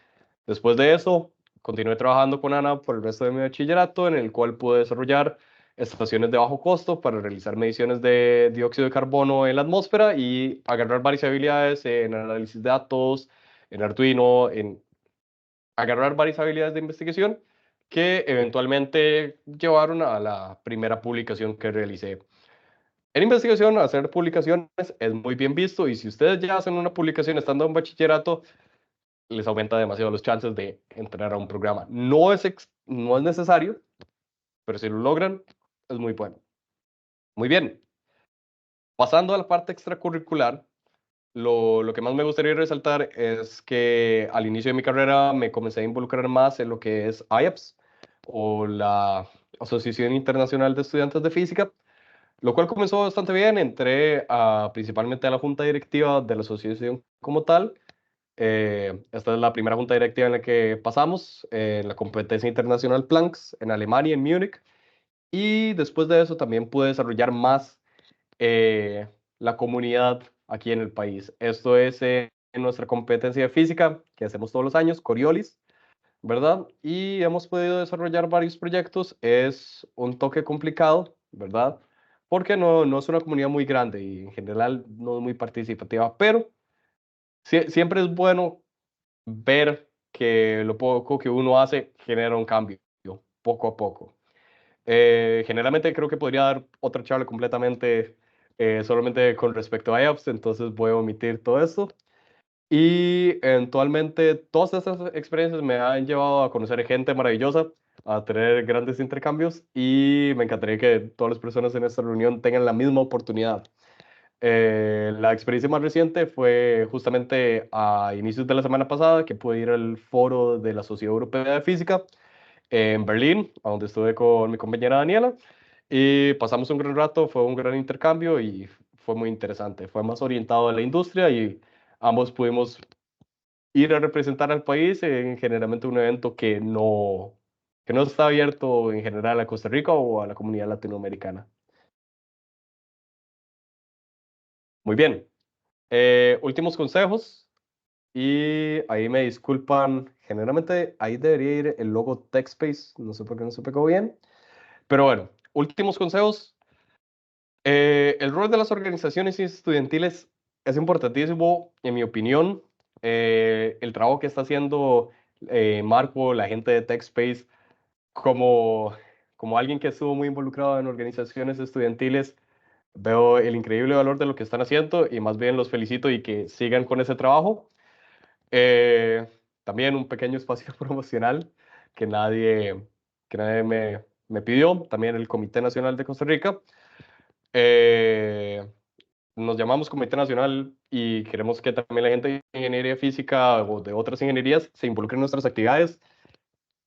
Después de eso, continué trabajando con Ana por el resto de mi bachillerato, en el cual pude desarrollar estaciones de bajo costo para realizar mediciones de dióxido de carbono en la atmósfera y agarrar varias habilidades en análisis de datos, en Arduino, en agarrar varias habilidades de investigación que eventualmente llevaron a la primera publicación que realicé. En investigación, hacer publicaciones es muy bien visto y si ustedes ya hacen una publicación estando en bachillerato, les aumenta demasiado los chances de entrar a un programa. No es necesario, pero si lo logran, es muy bueno. Muy bien, pasando a la parte extracurricular, lo que más me gustaría resaltar es que al inicio de mi carrera me comencé a involucrar más en lo que es IAPS o la Asociación Internacional de Estudiantes de Física, lo cual comenzó bastante bien. Entré principalmente a la junta directiva de la asociación como tal. Esta es la primera junta directiva en la que pasamos, en la competencia internacional Planks en Alemania, en Múnich. Y después de eso también pude desarrollar más eh, la comunidad aquí en el país. Esto es en nuestra competencia de física que hacemos todos los años, Coriolis, ¿verdad? Y hemos podido desarrollar varios proyectos. Es un toque complicado, ¿verdad? Porque no es una comunidad muy grande y en general no es muy participativa, pero siempre es bueno ver que lo poco que uno hace genera un cambio, poco a poco. Generalmente creo que podría dar otra charla completamente solamente con respecto a IAPS, entonces voy a omitir todo esto. Y eventualmente todas estas experiencias me han llevado a conocer gente maravillosa, a tener grandes intercambios y me encantaría que todas las personas en esta reunión tengan la misma oportunidad. La experiencia más reciente fue justamente a inicios de la semana pasada que pude ir al foro de la Sociedad Europea de Física en Berlín, a donde estuve con mi compañera Daniela y pasamos un gran rato, fue un gran intercambio y fue muy interesante. Fue más orientado a la industria y ambos pudimos ir a representar al país en generalmente un evento que no está abierto en general a Costa Rica o a la comunidad latinoamericana. Muy bien. Últimos consejos y ahí me disculpan. Generalmente ahí debería ir el logo TechSpace, no sé por qué no se pegó bien. Pero bueno, últimos consejos. El rol de las organizaciones estudiantiles es importantísimo, en mi opinión. El trabajo que está haciendo Marco, la gente de TechSpace, como, como alguien que estuvo muy involucrado en organizaciones estudiantiles, veo el increíble valor de lo que están haciendo y más bien los felicito y que sigan con ese trabajo. Eh, También un pequeño espacio promocional que nadie me pidió, también el Comité Nacional de Costa Rica. Eh, Nos llamamos Comité Nacional y queremos que también la gente de ingeniería física o de otras ingenierías se involucre en nuestras actividades.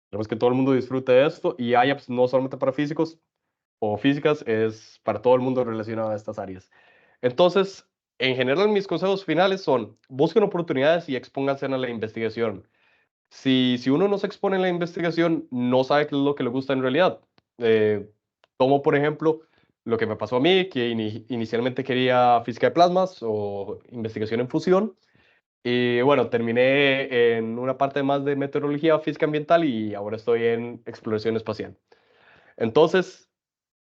Queremos que todo el mundo disfrute de esto y hay apps no solamente para físicos o físicas, es para todo el mundo relacionado a estas áreas. Entonces, en general, mis consejos finales son, busquen oportunidades y expónganse a la investigación. Si uno no se expone en la investigación, no sabe qué es lo que le gusta en realidad. Eh, Tomo, por ejemplo, lo que me pasó a mí, que inicialmente quería física de plasmas o investigación en fusión. Y bueno, terminé en una parte más de meteorología, física ambiental y ahora estoy en exploración espacial. Entonces,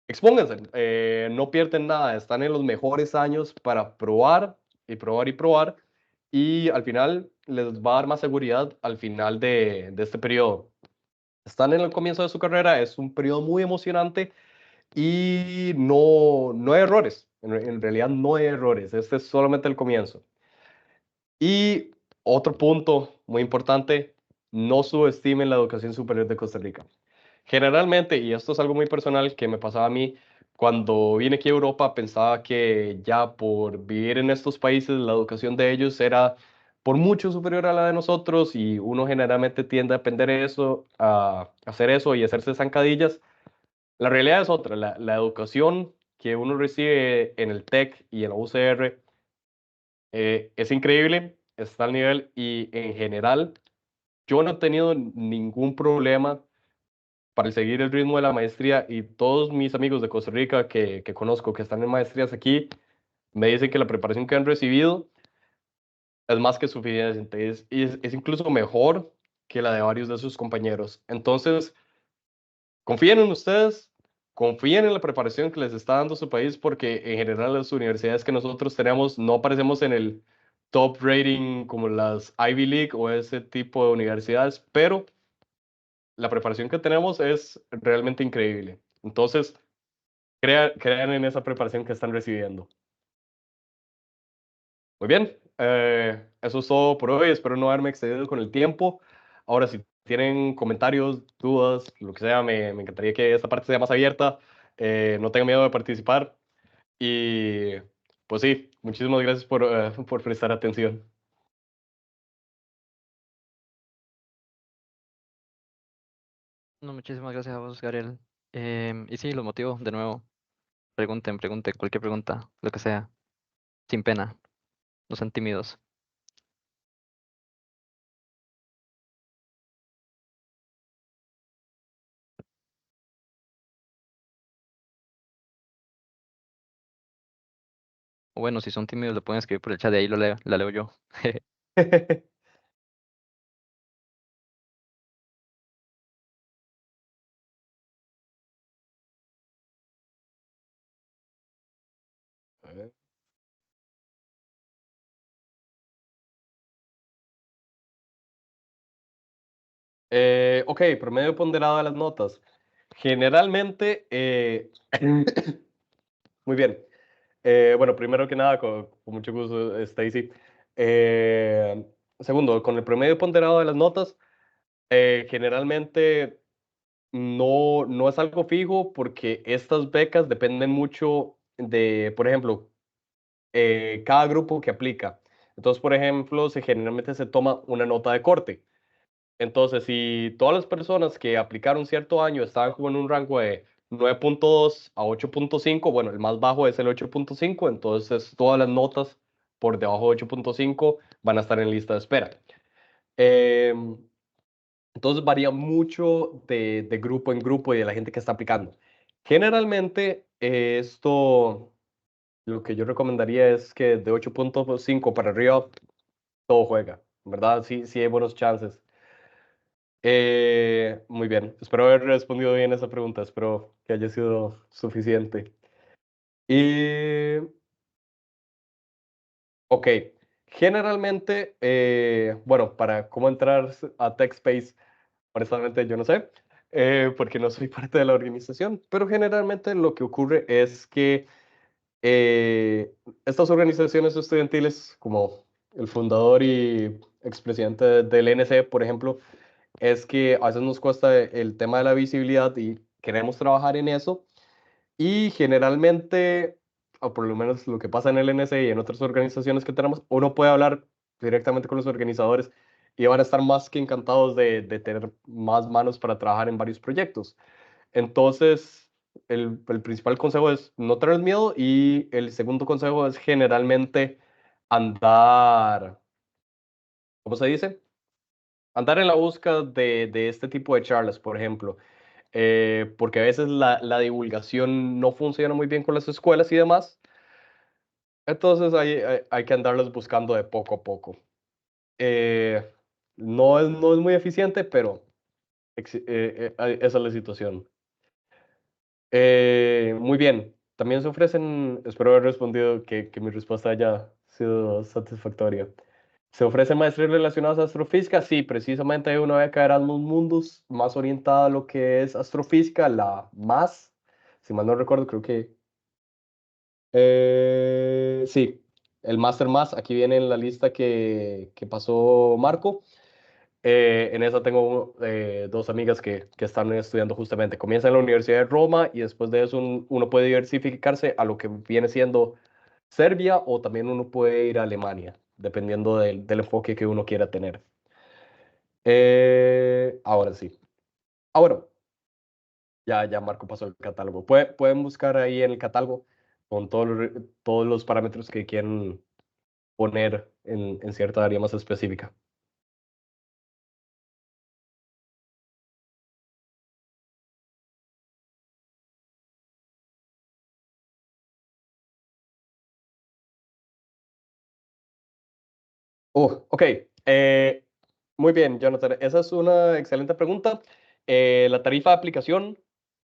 expónganse, no pierden nada, están en los mejores años para probar y probar y probar y al final les va a dar más seguridad al final de este periodo. Están en el comienzo de su carrera, es un periodo muy emocionante y no hay errores, en realidad no hay errores, este es solamente el comienzo. Y otro punto muy importante, no subestimen la educación superior de Costa Rica. Generalmente, y esto es algo muy personal que me pasaba a mí, cuando vine aquí a Europa pensaba que ya por vivir en estos países la educación de ellos era por mucho superior a la de nosotros y uno generalmente tiende a aprender eso, a hacer eso y hacerse zancadillas. La realidad es otra, la educación que uno recibe en el TEC y en la UCR es increíble, está al nivel y en general yo no he tenido ningún problema para seguir el ritmo de la maestría y todos mis amigos de Costa Rica que conozco que están en maestrías aquí me dicen que la preparación que han recibido es más que suficiente, es incluso mejor que la de varios de sus compañeros. Entonces, confíen en ustedes, confíen en la preparación que les está dando su país porque en general las universidades que nosotros tenemos no aparecemos en el top rating como las Ivy League o ese tipo de universidades, pero la preparación que tenemos es realmente increíble. Entonces, crean en esa preparación que están recibiendo. Muy bien, eso es todo por hoy. Espero no haberme excedido con el tiempo. Ahora, si tienen comentarios, dudas, lo que sea, me encantaría que esta parte sea más abierta. No tengan miedo de participar. Y pues sí, muchísimas gracias por prestar atención. No, muchísimas gracias a vos, Gabriel. Y sí, los motivo de nuevo. Pregunten, cualquier pregunta, lo que sea, sin pena, no sean tímidos. O bueno, si son tímidos, lo pueden escribir por el chat, de ahí la leo yo. Ok, promedio ponderado de las notas. Generalmente, muy bien. Bueno, primero que nada, con mucho gusto, Stacy. Eh, Segundo, con el promedio ponderado de las notas, generalmente no es algo fijo porque estas becas dependen mucho de, por ejemplo, cada grupo que aplica. Entonces, por ejemplo, generalmente se toma una nota de corte. Entonces, si todas las personas que aplicaron cierto año estaban como en un rango de 9.2 a 8.5, bueno, el más bajo es el 8.5, entonces todas las notas por debajo de 8.5 van a estar en lista de espera. Eh, entonces varía mucho de grupo en grupo y de la gente que está aplicando. Generalmente, esto, lo que yo recomendaría es que de 8.5 para arriba todo juega, ¿verdad? Sí, sí hay buenos chances. Muy bien, espero haber respondido bien esa pregunta, espero que haya sido suficiente. Y, ok, generalmente, bueno, para cómo entrar a TechSpace, honestamente yo no sé, porque no soy parte de la organización, pero generalmente lo que ocurre es que estas organizaciones estudiantiles, como el fundador y expresidente del NC, por ejemplo, es que a veces nos cuesta el tema de la visibilidad y queremos trabajar en eso. Y generalmente, o por lo menos lo que pasa en el NSA y en otras organizaciones que tenemos, uno puede hablar directamente con los organizadores y van a estar más que encantados de tener más manos para trabajar en varios proyectos. Entonces, el principal consejo es no tener miedo y el segundo consejo es generalmente andar, ¿cómo se dice? Andar en la búsqueda de este tipo de charlas, por ejemplo, porque a veces la divulgación no funciona muy bien con las escuelas y demás, entonces hay que andarlos buscando de poco a poco. Eh, no es muy eficiente, pero esa es la situación. Muy bien, también se ofrecen, espero haber respondido que mi respuesta haya sido satisfactoria. ¿Se ofrecen maestrías relacionadas a astrofísica? Sí, precisamente hay una beca de Erasmus Mundus más orientada a lo que es astrofísica, la más, si mal no recuerdo, creo que sí, el máster más, aquí viene en la lista que pasó Marco. En esa tengo dos amigas que están estudiando justamente. Comienza en la Universidad de Roma y después de eso uno puede diversificarse a lo que viene siendo Serbia o también uno puede ir a Alemania, dependiendo del enfoque que uno quiera tener. Ahora sí. Ah, bueno, ya Marco pasó el catálogo. Pueden buscar ahí en el catálogo con todos los parámetros que quieren poner en cierta área más específica. Ok. Eh, Muy bien, Jonathan. Esa es una excelente pregunta. La tarifa de aplicación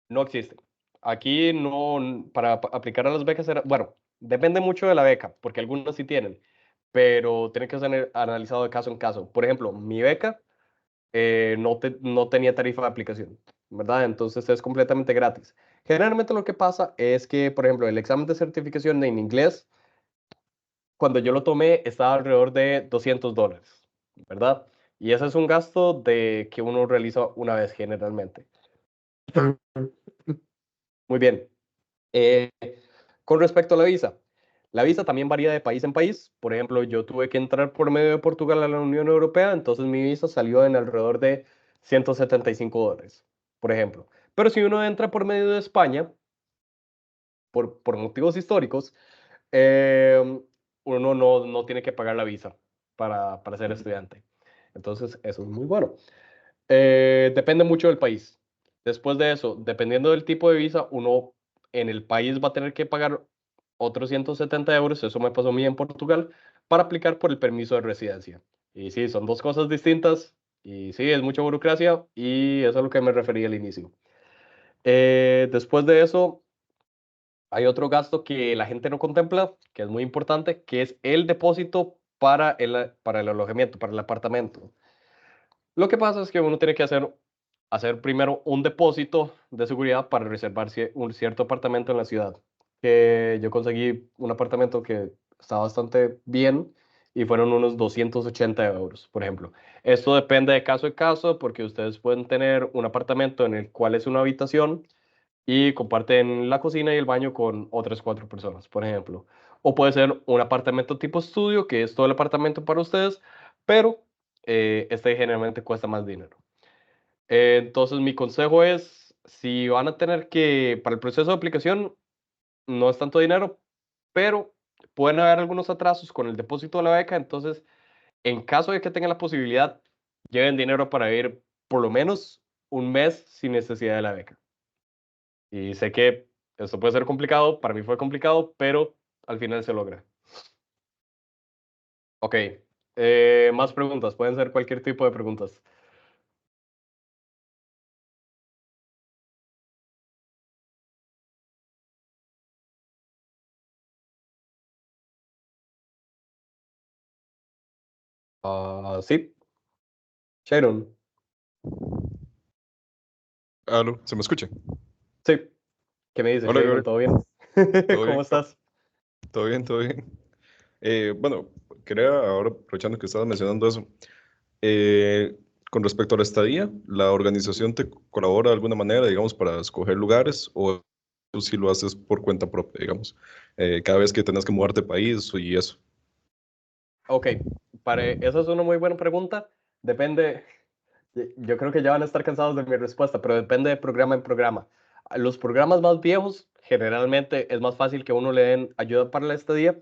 no existe. Aquí no, para aplicar a las becas, bueno, depende mucho de la beca, porque algunas sí tienen, pero tiene que ser analizado de caso en caso. Por ejemplo, mi beca no tenía tarifa de aplicación, ¿verdad? Entonces es completamente gratis. Generalmente lo que pasa es que, por ejemplo, el examen de certificación en inglés, cuando yo lo tomé, estaba alrededor de $200, ¿verdad? Y ese es un gasto que uno realiza una vez generalmente. Muy bien. Eh, con respecto a la visa también varía de país en país. Por ejemplo, yo tuve que entrar por medio de Portugal a la Unión Europea, entonces mi visa salió en alrededor de $175, por ejemplo. Pero si uno entra por medio de España, por motivos históricos, uno no tiene que pagar la visa para ser estudiante. Entonces, eso es muy bueno. Depende mucho del país. Después de eso, dependiendo del tipo de visa, uno en el país va a tener que pagar otros €170, eso me pasó a mí en Portugal, para aplicar por el permiso de residencia. Y sí, son dos cosas distintas, y sí, es mucha burocracia, y eso es a lo que me refería al inicio. Después de eso, hay otro gasto que la gente no contempla, que es muy importante, que es el depósito para el alojamiento, para el apartamento. Lo que pasa es que uno tiene que hacer primero un depósito de seguridad para reservar un cierto apartamento en la ciudad. Que yo conseguí un apartamento que está bastante bien y fueron unos 280 euros, por ejemplo. Esto depende de caso a caso porque ustedes pueden tener un apartamento en el cual es una habitación y comparten la cocina y el baño con otras 4 personas, por ejemplo. O puede ser un apartamento tipo estudio, que es todo el apartamento para ustedes, pero este generalmente cuesta más dinero. Entonces, mi consejo es, si van a tener que, para el proceso de aplicación, no es tanto dinero, pero pueden haber algunos atrasos con el depósito de la beca, entonces, en caso de que tengan la posibilidad, lleven dinero para ir por lo menos un mes sin necesidad de la beca. Y sé que esto puede ser complicado, para mí fue complicado, pero al final se logra. Ok, más preguntas, pueden ser cualquier tipo de preguntas. Sí, Sharon, Aló, ¿se me escucha? sí, ¿qué me dice Hola, Sharon? Gabriel. ¿Todo bien? ¿Todo ¿Cómo bien? estás? ¿Todo bien? ¿Todo bien? Bueno, quería ahora, aprovechando que estabas mencionando eso, eh, con respecto a la estadía, ¿la organización te colabora de alguna manera, digamos, para escoger lugares o tú sí lo haces por cuenta propia, digamos, cada vez que tenés que mudarte de país y eso? Ok, esa es una muy buena pregunta. Depende, yo creo que ya van a estar cansados de mi respuesta, pero depende de programa en programa. Los programas más viejos, generalmente es más fácil que uno le den ayuda para la estadía.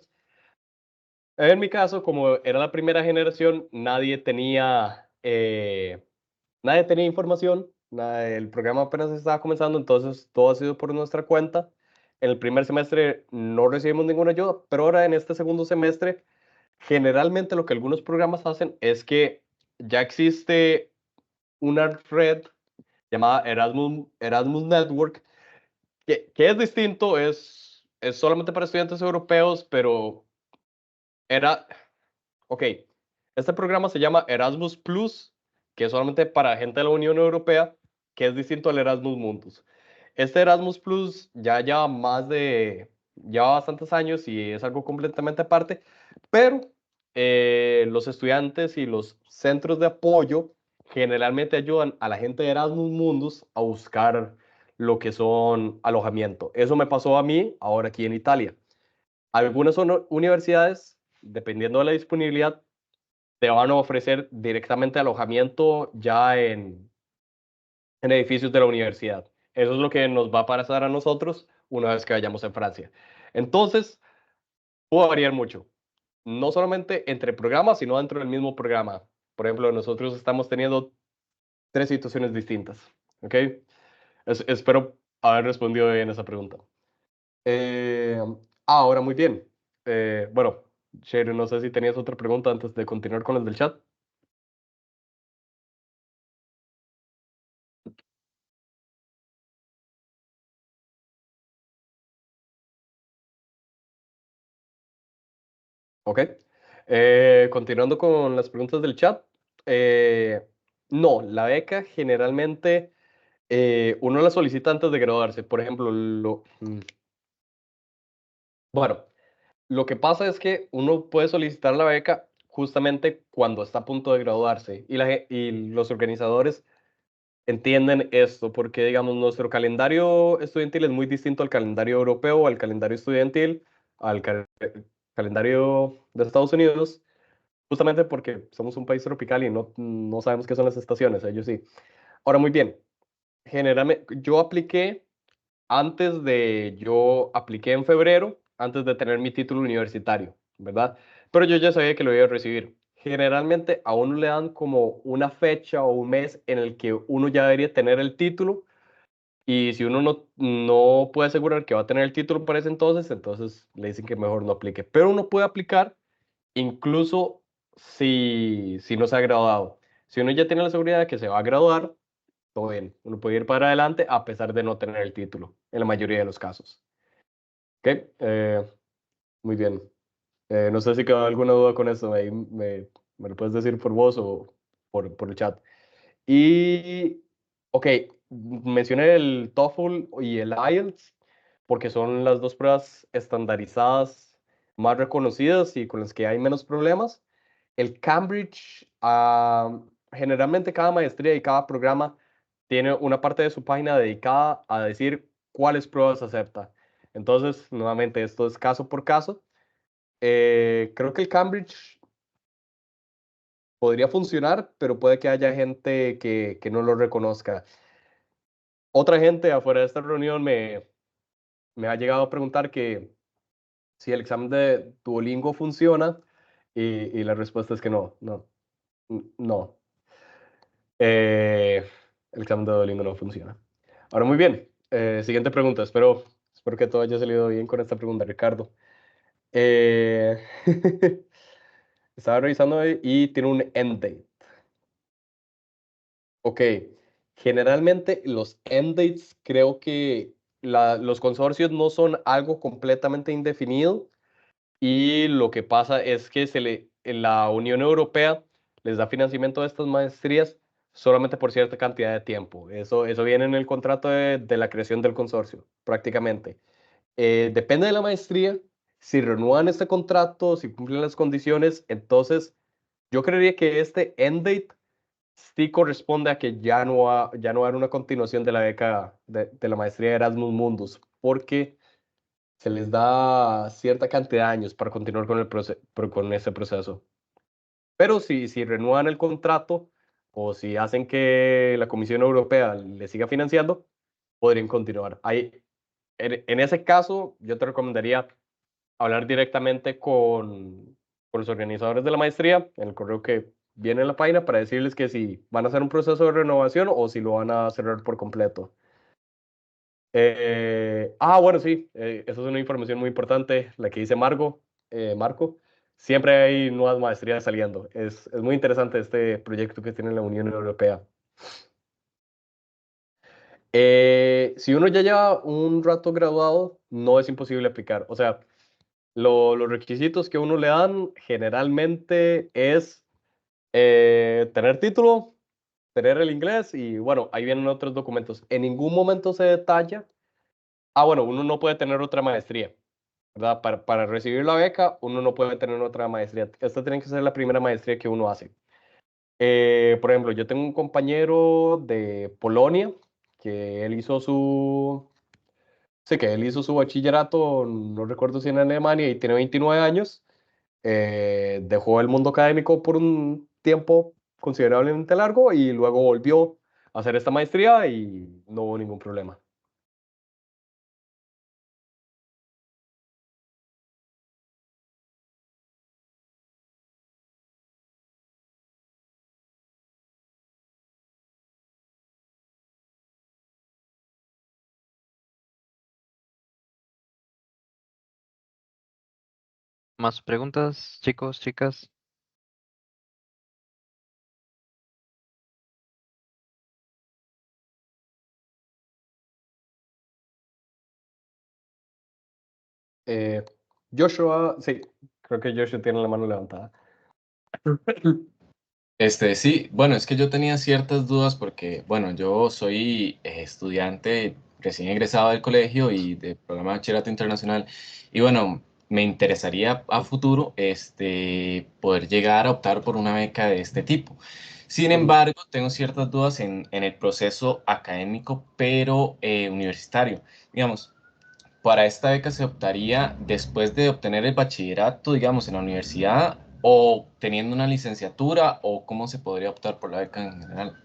En mi caso, como era la primera generación, nadie tenía información, el programa apenas estaba comenzando, entonces todo ha sido por nuestra cuenta. En el primer semestre no recibimos ninguna ayuda, pero ahora en este segundo semestre, generalmente lo que algunos programas hacen es que ya existe una red llamada Erasmus Network, que es distinto, es solamente para estudiantes europeos, pero era, ok, este programa se llama Erasmus Plus, que es solamente para gente de la Unión Europea, que es distinto al Erasmus Mundus. Este Erasmus Plus lleva bastantes años y es algo completamente aparte, pero los estudiantes y los centros de apoyo generalmente ayudan a la gente de Erasmus Mundus a buscar lo que son alojamiento. Eso me pasó a mí ahora aquí en Italia. Algunas universidades, dependiendo de la disponibilidad, te van a ofrecer directamente alojamiento ya en edificios de la universidad. Eso es lo que nos va a pasar a nosotros una vez que vayamos a Francia. Entonces, puede variar mucho, no solamente entre programas, sino dentro del mismo programa. Por ejemplo, nosotros estamos teniendo 3 situaciones distintas. ¿Ok? Espero haber respondido bien esa pregunta. Eh, ahora, muy bien. Bueno, Sherry, no sé si tenías otra pregunta antes de continuar con el del chat. Ok. Continuando con las preguntas del chat. eh, no, la beca generalmente uno la solicita antes de graduarse. Por ejemplo, bueno, lo que pasa es que uno puede solicitar la beca justamente cuando está a punto de graduarse y los organizadores entienden esto porque, digamos, nuestro calendario estudiantil es muy distinto al calendario europeo, al calendario estudiantil, al calendario de Estados Unidos. Justamente porque somos un país tropical y no sabemos qué son las estaciones, ellos sí. Ahora, muy bien, generalmente yo apliqué en febrero, antes de tener mi título universitario, ¿verdad? Pero yo ya sabía que lo iba a recibir. Generalmente a uno le dan como una fecha o un mes en el que uno ya debería tener el título y si uno no puede asegurar que va a tener el título para ese entonces le dicen que mejor no aplique. Pero uno puede aplicar incluso si no se ha graduado. Si uno ya tiene la seguridad de que se va a graduar, todo bien. Uno puede ir para adelante a pesar de no tener el título, en la mayoría de los casos. ¿Ok? Muy bien. No sé si quedó alguna duda con eso. Me lo puedes decir por voz o por el chat. Y, ok, mencioné el TOEFL y el IELTS porque son las dos pruebas estandarizadas más reconocidas y con las que hay menos problemas. El Cambridge, generalmente cada maestría y cada programa tiene una parte de su página dedicada a decir cuáles pruebas acepta. Entonces, nuevamente, esto es caso por caso. Creo que el Cambridge podría funcionar, pero puede que haya gente que no lo reconozca. Otra gente afuera de esta reunión me ha llegado a preguntar que si el examen de Duolingo funciona y la respuesta es que no. El examen de Duolingo no funciona. Ahora, muy bien. Siguiente pregunta. Espero que todo haya salido bien con esta pregunta, Ricardo. Eh, Estaba revisando y tiene un end date. Ok. Generalmente los end dates creo que los consorcios no son algo completamente indefinido y lo que pasa es que la Unión Europea les da financiamiento a estas maestrías solamente por cierta cantidad de tiempo. Eso viene en el contrato de la creación del consorcio, prácticamente. Depende de la maestría, si renuevan este contrato, si cumplen las condiciones, entonces yo creería que este end date sí corresponde a que ya no va a haber una continuación de la beca de la maestría de Erasmus Mundus, porque se les da cierta cantidad de años para continuar con ese proceso. Pero si renuevan el contrato o si hacen que la Comisión Europea le siga financiando, podrían continuar. En ese caso, yo te recomendaría hablar directamente con los organizadores de la maestría, en el correo que viene en la página, para decirles que si van a hacer un proceso de renovación o si lo van a cerrar por completo. Bueno, sí, esa es una información muy importante, la que dice Marco. Siempre hay nuevas maestrías saliendo. Es muy interesante este proyecto que tiene la Unión Europea. Si uno ya lleva un rato graduado, no es imposible aplicar. O sea, los requisitos que a uno le dan generalmente es tener título, tener el inglés y bueno, ahí vienen otros documentos. En ningún momento se detalla. Bueno, uno no puede tener otra maestría, ¿verdad? Para recibir la beca, uno no puede tener otra maestría. Esta tiene que ser la primera maestría que uno hace. Por ejemplo, yo tengo un compañero de Polonia que él hizo su, sí, que él hizo su bachillerato, no recuerdo si en Alemania, y tiene 29 años. Dejó el mundo académico por un tiempo considerablemente largo y luego volvió a hacer esta maestría y no hubo ningún problema. ¿Más preguntas, chicos, chicas? Eh, Joshua, sí, creo que Joshua tiene la mano levantada. Sí, bueno, es que yo tenía ciertas dudas porque, bueno, yo soy estudiante recién egresado del colegio y del programa de bachillerato internacional y bueno, me interesaría a futuro poder llegar a optar por una beca de este tipo. Sin Ujú. embargo, tengo ciertas dudas en el proceso académico, pero universitario. Digamos, para esta beca se optaría después de obtener el bachillerato, digamos, en la universidad o teniendo una licenciatura o cómo se podría optar por la beca en general.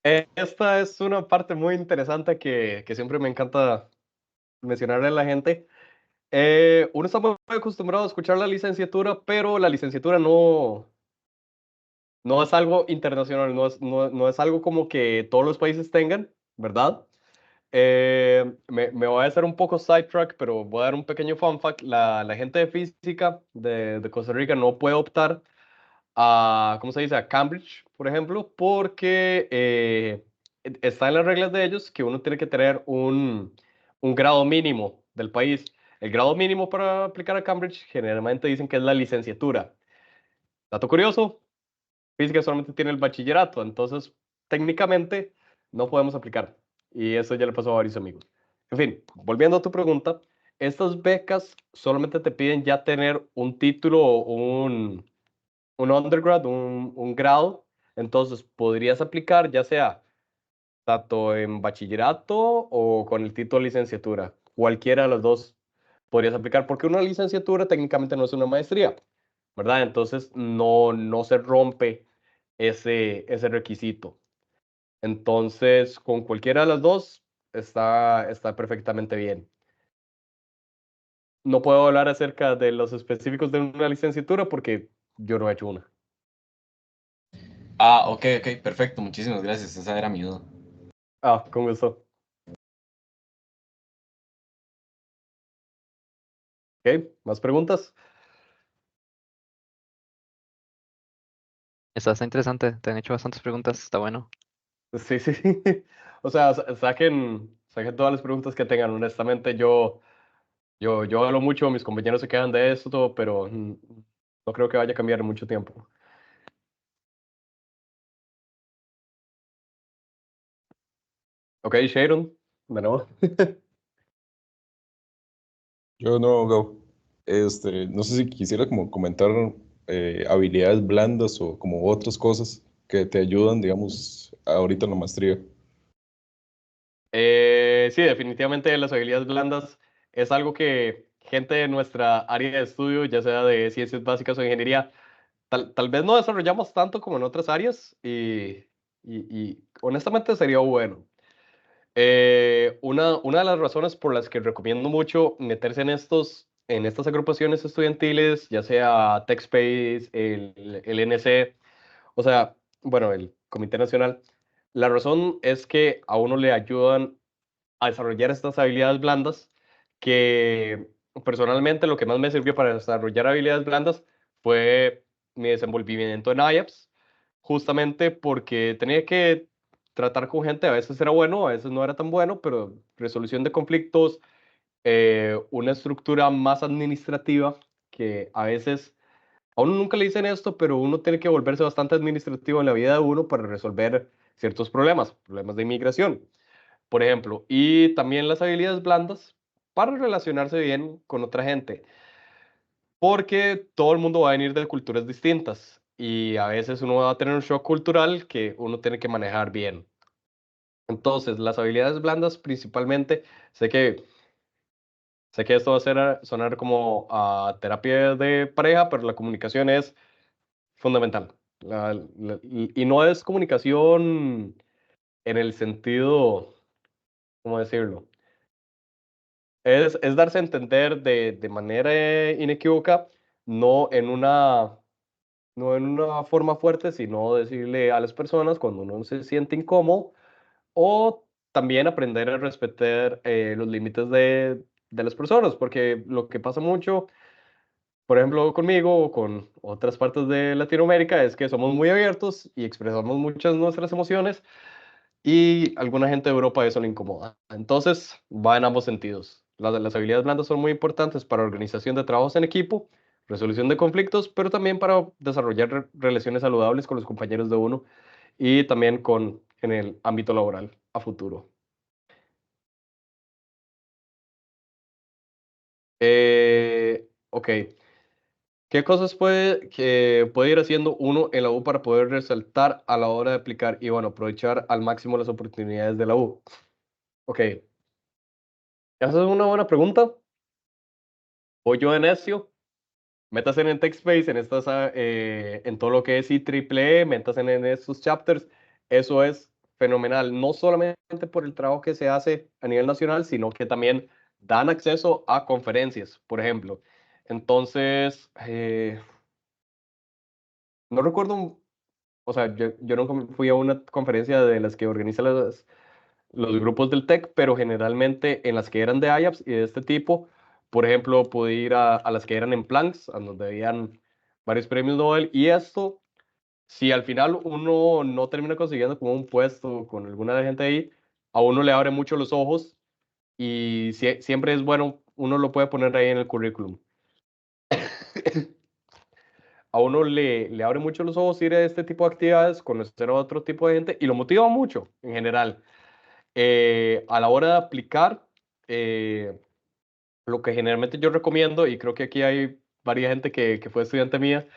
Esta es una parte muy interesante que siempre me encanta mencionarle a la gente. Uno está muy acostumbrado a escuchar la licenciatura, pero la licenciatura no es algo internacional, no es algo como que todos los países tengan, ¿verdad? Me voy a hacer un poco sidetrack, pero voy a dar un pequeño fun fact. La gente de física de Costa Rica no puede optar a, ¿cómo se dice? A Cambridge, por ejemplo, porque está en las reglas de ellos que uno tiene que tener un grado mínimo del país. El grado mínimo para aplicar a Cambridge generalmente dicen que es la licenciatura. Dato curioso, física solamente tiene el bachillerato, entonces técnicamente no podemos aplicar. Y eso ya le pasó a varios amigos. En fin, volviendo a tu pregunta, estas becas solamente te piden ya tener un título o un undergrad, un grado, entonces podrías aplicar ya sea tanto en bachillerato o con el título de licenciatura. Cualquiera de los dos podrías aplicar, porque una licenciatura técnicamente no es una maestría, ¿verdad? Entonces no se rompe ese requisito. Entonces, con cualquiera de las dos está perfectamente bien. No puedo hablar acerca de los específicos de una licenciatura porque yo no he hecho una. Ah, ok, ok, perfecto, muchísimas gracias, esa era mi duda. Ah, con gusto. Ok, ¿más preguntas? Está interesante, te han hecho bastantes preguntas, está bueno. Sí, sí. O sea, saquen todas las preguntas que tengan. Honestamente, yo hablo mucho, mis compañeros se quejan de esto, pero no creo que vaya a cambiar en mucho tiempo. Ok, Sharon, de nuevo. Yo no, Gabo. No sé si quisiera como comentar habilidades blandas o como otras cosas que te ayudan, digamos, ahorita en la maestría. Sí, definitivamente las habilidades blandas es algo que gente de nuestra área de estudio, ya sea de ciencias básicas o ingeniería, tal vez no desarrollamos tanto como en otras áreas y honestamente sería bueno. Una de las razones por las que recomiendo mucho meterse en estas agrupaciones estudiantiles, ya sea TechSpace, el NC, o sea, bueno, el Comité Nacional, la razón es que a uno le ayudan a desarrollar estas habilidades blandas que personalmente lo que más me sirvió para desarrollar habilidades blandas fue mi desenvolvimiento en IAPS, justamente porque tenía que tratar con gente, a veces era bueno, a veces no era tan bueno, pero resolución de conflictos, una estructura más administrativa que a veces, a uno nunca le dicen esto, pero uno tiene que volverse bastante administrativo en la vida de uno para resolver ciertos problemas de inmigración por ejemplo, y también las habilidades blandas para relacionarse bien con otra gente, porque todo el mundo va a venir de culturas distintas y a veces uno va a tener un shock cultural que uno tiene que manejar bien. Entonces, las habilidades blandas principalmente, sé que, sé que esto va a sonar como a terapia de pareja, pero la comunicación es fundamental. Y no es comunicación en el sentido, ¿cómo decirlo? Es darse a entender de manera inequívoca, no en una, no en una forma fuerte, sino decirle a las personas cuando uno se siente incómodo o también aprender a respetar los límites de las personas, porque lo que pasa mucho, por ejemplo, conmigo o con otras partes de Latinoamérica es que somos muy abiertos y expresamos muchas nuestras emociones y alguna gente de Europa eso le incomoda. Entonces, va en ambos sentidos. Las habilidades blandas son muy importantes para organización de trabajos en equipo, resolución de conflictos, pero también para desarrollar relaciones saludables con los compañeros de uno y también en el ámbito laboral a futuro. Ok. ¿Qué cosas puede ir haciendo uno en la U para poder resaltar a la hora de aplicar y, bueno, aprovechar al máximo las oportunidades de la U? Ok. Esa es una buena pregunta. Voy yo de necio. Métase en TechSpace, en todo lo que es IEEE, métase en estos chapters. Eso es fenomenal, no solamente por el trabajo que se hace a nivel nacional, sino que también dan acceso a conferencias, por ejemplo. Entonces, no recuerdo, o sea, yo nunca fui a una conferencia de las que organizan los grupos del TEC, pero generalmente en las que eran de IAPS y de este tipo, por ejemplo, pude ir a las que eran en Planks, a donde habían varios premios Nobel, y esto, si al final uno no termina consiguiendo como un puesto con alguna de la gente ahí, a uno le abre mucho los ojos y siempre es bueno, uno lo puede poner ahí en el currículum. A uno le abre mucho los ojos ir a este tipo de actividades, conocer a otro tipo de gente y lo motiva mucho en general. A la hora de aplicar, lo que generalmente yo recomiendo, y creo que aquí hay varias gente que fue estudiante mía,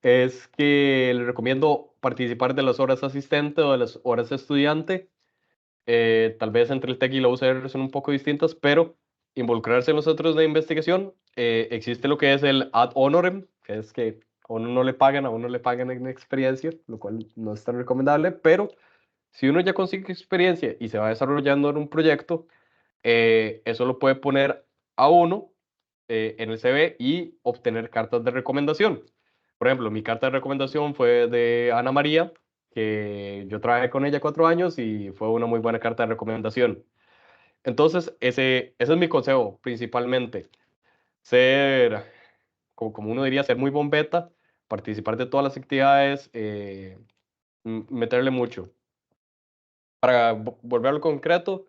es que le recomiendo participar de las horas asistente o de las horas estudiante. Tal vez entre el TEC y la UCR son un poco distintas, pero involucrarse en los centros de investigación. Existe lo que es el ad honorem, que es que a uno no le pagan, a uno le pagan en experiencia, lo cual no es tan recomendable, pero si uno ya consigue experiencia y se va desarrollando en un proyecto, eso lo puede poner a uno en el CV y obtener cartas de recomendación. Por ejemplo, mi carta de recomendación fue de Ana María, que yo trabajé con ella 4 años y fue una muy buena carta de recomendación. Entonces, ese es mi consejo principalmente. Ser, como uno diría, ser muy bombeta, participar de todas las actividades, meterle mucho. Para volver a lo concreto,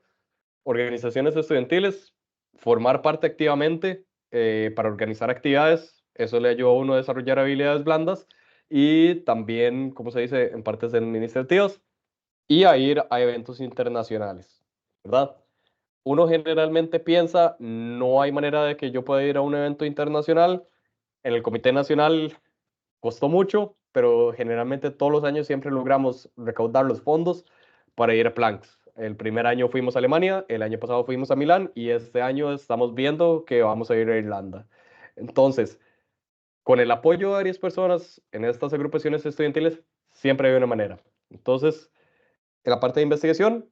organizaciones estudiantiles, formar parte activamente para organizar actividades, eso le ayuda a uno a desarrollar habilidades blandas y también, como se dice, en partes administrativas y a ir a eventos internacionales, ¿verdad? Uno generalmente piensa, no hay manera de que yo pueda ir a un evento internacional. En el Comité Nacional costó mucho, pero generalmente todos los años siempre logramos recaudar los fondos para ir a Planks. El primer año fuimos a Alemania, el año pasado fuimos a Milán y este año estamos viendo que vamos a ir a Irlanda. Entonces, con el apoyo de varias personas en estas agrupaciones estudiantiles, siempre hay una manera. Entonces, en la parte de investigación,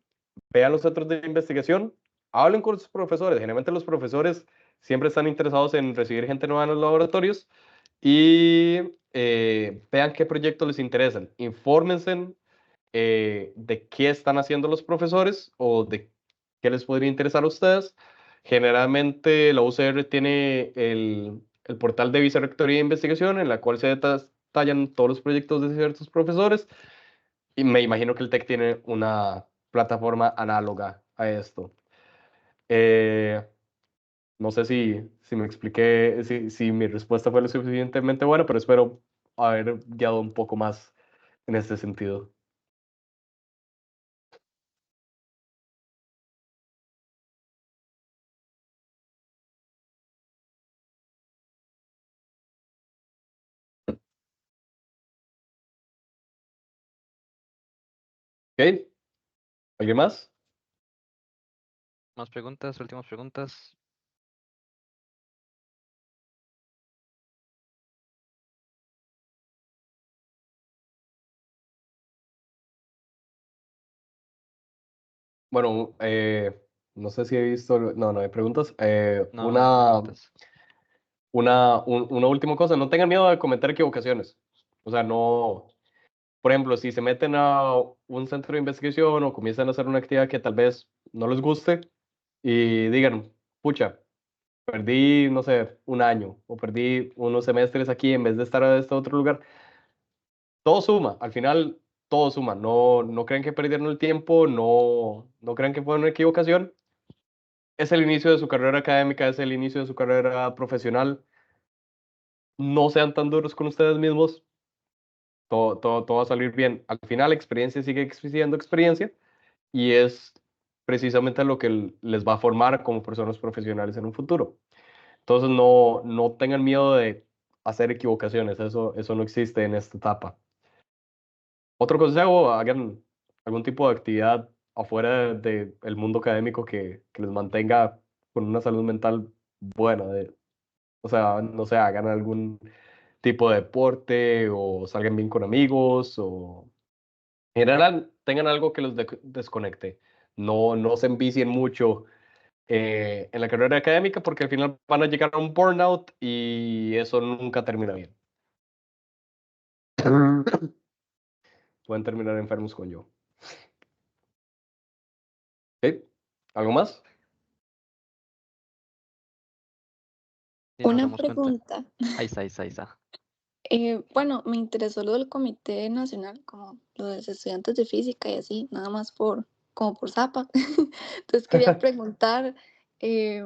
vean los centros de investigación, hablen con sus profesores. Generalmente los profesores siempre están interesados en recibir gente nueva en los laboratorios y vean qué proyectos les interesan. Infórmense de qué están haciendo los profesores o de qué les podría interesar a ustedes. Generalmente la UCR tiene el portal de Vicerrectoría de Investigación en la cual se detallan todos los proyectos de ciertos profesores y me imagino que el TEC tiene una plataforma análoga a esto. Eh, no sé si me expliqué, si mi respuesta fue lo suficientemente buena, pero espero haber guiado un poco más en este sentido. ¿Ok? ¿Alguien más? Más preguntas, últimas preguntas. Bueno, no sé si he visto, no hay preguntas. No, no preguntas. Una última cosa, no tengan miedo de cometer equivocaciones. O sea, no, por ejemplo, si se meten a un centro de investigación o comienzan a hacer una actividad que tal vez no les guste y digan, pucha, perdí, no sé, un año o perdí unos semestres aquí en vez de estar en este otro lugar, todo suma, al final todo suma. No, no crean que perdieron el tiempo, no crean que fue una equivocación. Es el inicio de su carrera académica, es el inicio de su carrera profesional. No sean tan duros con ustedes mismos, todo va a salir bien. Al final, experiencia sigue siendo experiencia y es precisamente lo que les va a formar como personas profesionales en un futuro. Entonces, no tengan miedo de hacer equivocaciones, eso no existe en esta etapa. Otro consejo, hagan algún tipo de actividad afuera del mundo académico que les mantenga con una salud mental buena. O sea, no sé, hagan algún tipo de deporte o salgan bien con amigos o en general tengan algo que los desconecte. No se envicien mucho en la carrera académica porque al final van a llegar a un burnout y eso nunca termina bien. Pueden terminar enfermos con yo. ¿Ok? ¿Algo más? Sí, nos Una damos cuenta. pregunta. Ahí está. Bueno, me interesó lo del Comité Nacional, como lo de los estudiantes de física y así, nada más como por zapa. Entonces quería preguntar eh,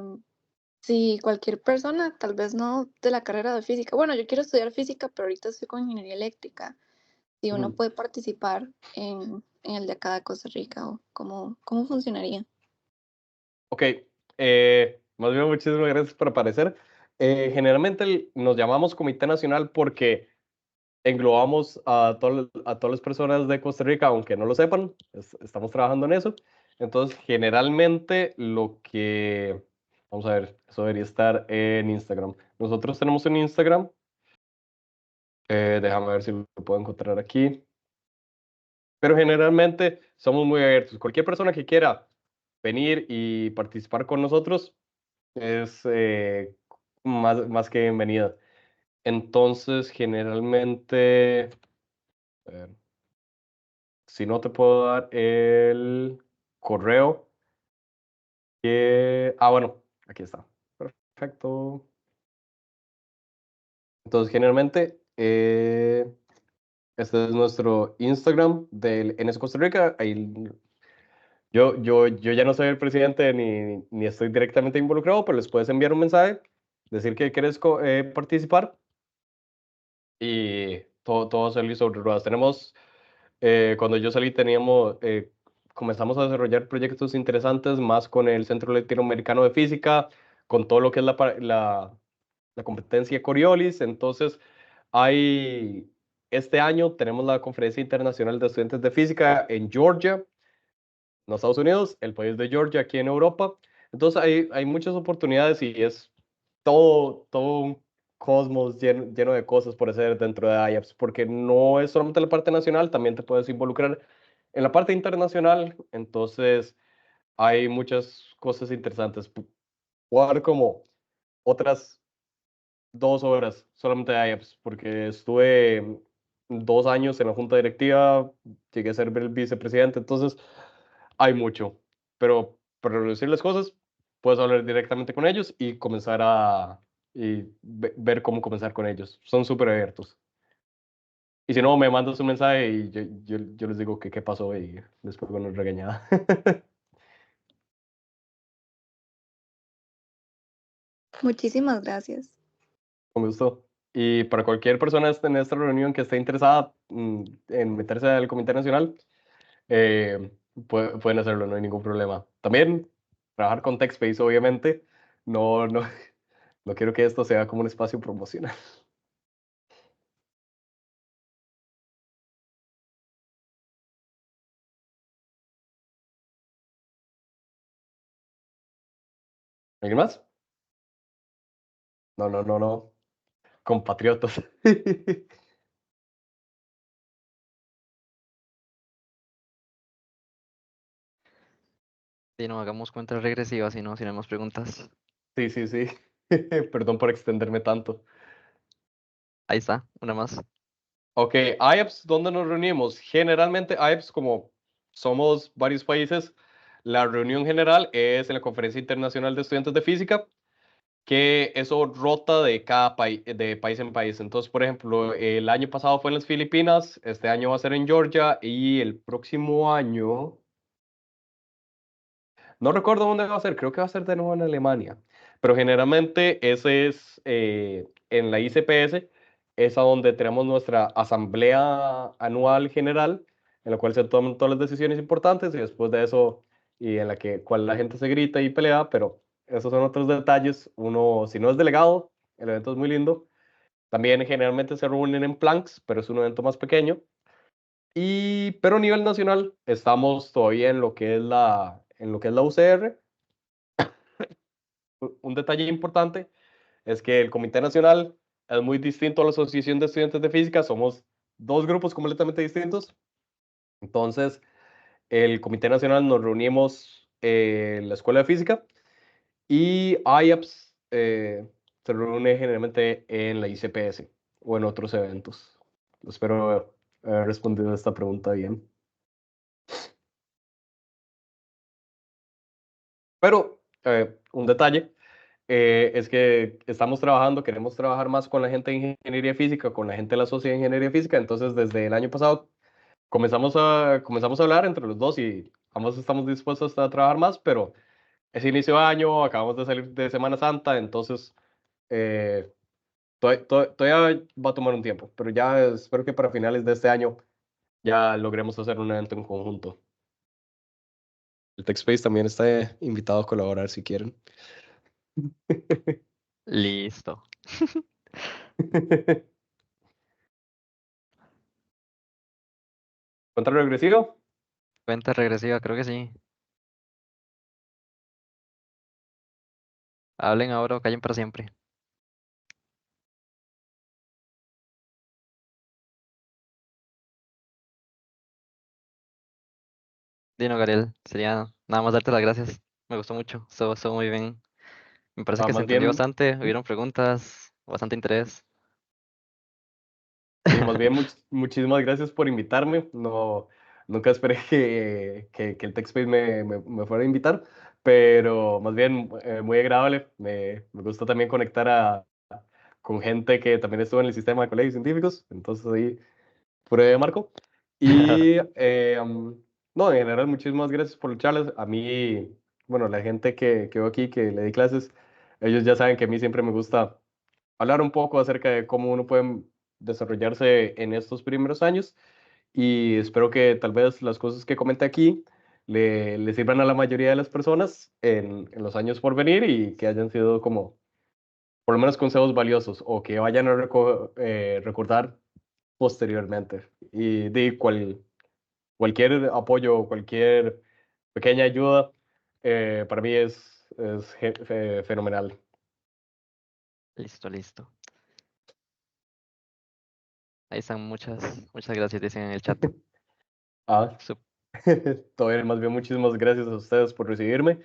si cualquier persona, tal vez no de la carrera de física, bueno, yo quiero estudiar física, pero ahorita estoy con ingeniería eléctrica, si uno Mm. puede participar en el de acá de Costa Rica o cómo funcionaría. Ok, más bien muchísimas gracias por aparecer. Generalmente nos llamamos Comité Nacional porque englobamos a todas las personas de Costa Rica, aunque no lo sepan, estamos trabajando en eso. Entonces, generalmente lo que, vamos a ver, eso debería estar en Instagram. Nosotros tenemos un Instagram, déjame ver si lo puedo encontrar aquí, pero generalmente somos muy abiertos. Cualquier persona que quiera venir y participar con nosotros es más que bienvenida. Entonces, generalmente, a ver, si no te puedo dar el correo, bueno, aquí está. Perfecto. Entonces, generalmente, este es nuestro Instagram del NS Costa Rica. Ahí, yo ya no soy el presidente ni estoy directamente involucrado, pero les puedes enviar un mensaje, decir que quieres participar y todo va a salir sobre ruedas. Cuando yo salí comenzamos a desarrollar proyectos interesantes más con el Centro Latinoamericano de Física, con todo lo que es la competencia Coriolis. Entonces, este año tenemos la Conferencia Internacional de Estudiantes de Física en Georgia, en los Estados Unidos, el país de Georgia aquí en Europa. Entonces, hay muchas oportunidades y es todo un cosmos lleno de cosas por hacer dentro de IAPS, porque no es solamente la parte nacional, también te puedes involucrar en la parte internacional. Entonces, hay muchas cosas interesantes. Puedo dar como otras 2 horas solamente de IAPS, porque estuve 2 años en la junta directiva, llegué a ser el vicepresidente, entonces hay mucho. Pero para reducir las cosas, puedes hablar directamente con ellos y ver cómo comenzar con ellos. Son súper abiertos. Y si no, me mandas un mensaje y yo les digo que qué pasó y después con una regañada. Muchísimas gracias. Con gusto. Y para cualquier persona en esta reunión que esté interesada en meterse al Comité Nacional, eh, pueden hacerlo, no hay ningún problema. También trabajar con TechSpace, obviamente. No, no, no quiero que esto sea como un espacio promocional. ¿Alguien más? No, no, no, no. Compatriotas. Y no hagamos cuentas regresivas, si no hay más preguntas. Sí, sí, sí. Perdón por extenderme tanto. Ahí está, una más. Ok, IAPS, ¿dónde nos reunimos? Generalmente IAPS, como somos varios países, la reunión general es en la Conferencia Internacional de Estudiantes de Física, que eso rota de país en país. Entonces, por ejemplo, el año pasado fue en las Filipinas, este año va a ser en Georgia y el próximo año, no recuerdo dónde va a ser, creo que va a ser de nuevo en Alemania, pero generalmente ese es en la ICPS, es a donde tenemos nuestra asamblea anual general, en la cual se toman todas las decisiones importantes y después de eso, y en cual la gente se grita y pelea, pero esos son otros detalles. Uno, si no es delegado, el evento es muy lindo. También generalmente se reúnen en Planks, pero es un evento más pequeño. Pero a nivel nacional estamos todavía en lo que es la UCR. Un detalle importante es que el Comité Nacional es muy distinto a la Asociación de Estudiantes de Física. Somos dos grupos completamente distintos. Entonces, el Comité Nacional nos reunimos en la Escuela de Física y IAPS se reúne generalmente en la ICPS o en otros eventos. Espero haber respondido a esta pregunta bien. Pero un detalle es que queremos trabajar más con la gente de ingeniería física, con la gente de la sociedad de ingeniería física. Entonces, desde el año pasado comenzamos a hablar entre los dos y ambos estamos dispuestos a trabajar más, pero es inicio de año, acabamos de salir de Semana Santa, entonces eh, todavía va a tomar un tiempo, pero ya espero que para finales de este año ya logremos hacer un evento en conjunto. El TechSpace también está invitado a colaborar si quieren. Listo. ¿Cuenta regresivo? Cuenta regresiva, creo que sí. Hablen ahora o callen para siempre. Dino, Gabriel, sería nada más darte las gracias. Me gustó mucho, estuvo muy bien. Me parece que se Más entendió bien, bastante, hubieron preguntas, bastante interés. sí, más bien muchísimas gracias por invitarme. No, nunca esperé que el TechSpace me fuera a invitar, pero más bien muy agradable. Me gusta también conectar con gente que también estuvo en el sistema de colegios científicos, entonces ahí pruebe de Marco. Y no, en general, muchísimas gracias por las charlas. A mí, bueno, la gente que veo aquí, que le di clases, ellos ya saben que a mí siempre me gusta hablar un poco acerca de cómo uno puede desarrollarse en estos primeros años y espero que tal vez las cosas que comenté aquí le sirvan a la mayoría de las personas en los años por venir y que hayan sido como por lo menos consejos valiosos o que vayan a recordar posteriormente. Y de cualquier apoyo o cualquier pequeña ayuda para mí es fenomenal. Listo, listo. Ahí están muchas gracias, dicen en el chat. Ah, Sup- todo bien, más bien muchísimas gracias a ustedes por recibirme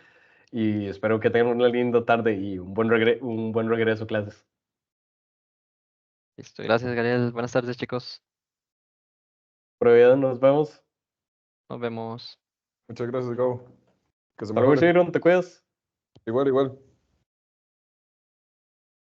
y espero que tengan una linda tarde y un buen regreso a clases. Listo, gracias, Gabriel. Buenas tardes, chicos. Por vida, nos vemos. Nos vemos. Muchas gracias, Gabo. Que se Hasta luego, mejore. Sharon, te cuidas. Igual, igual.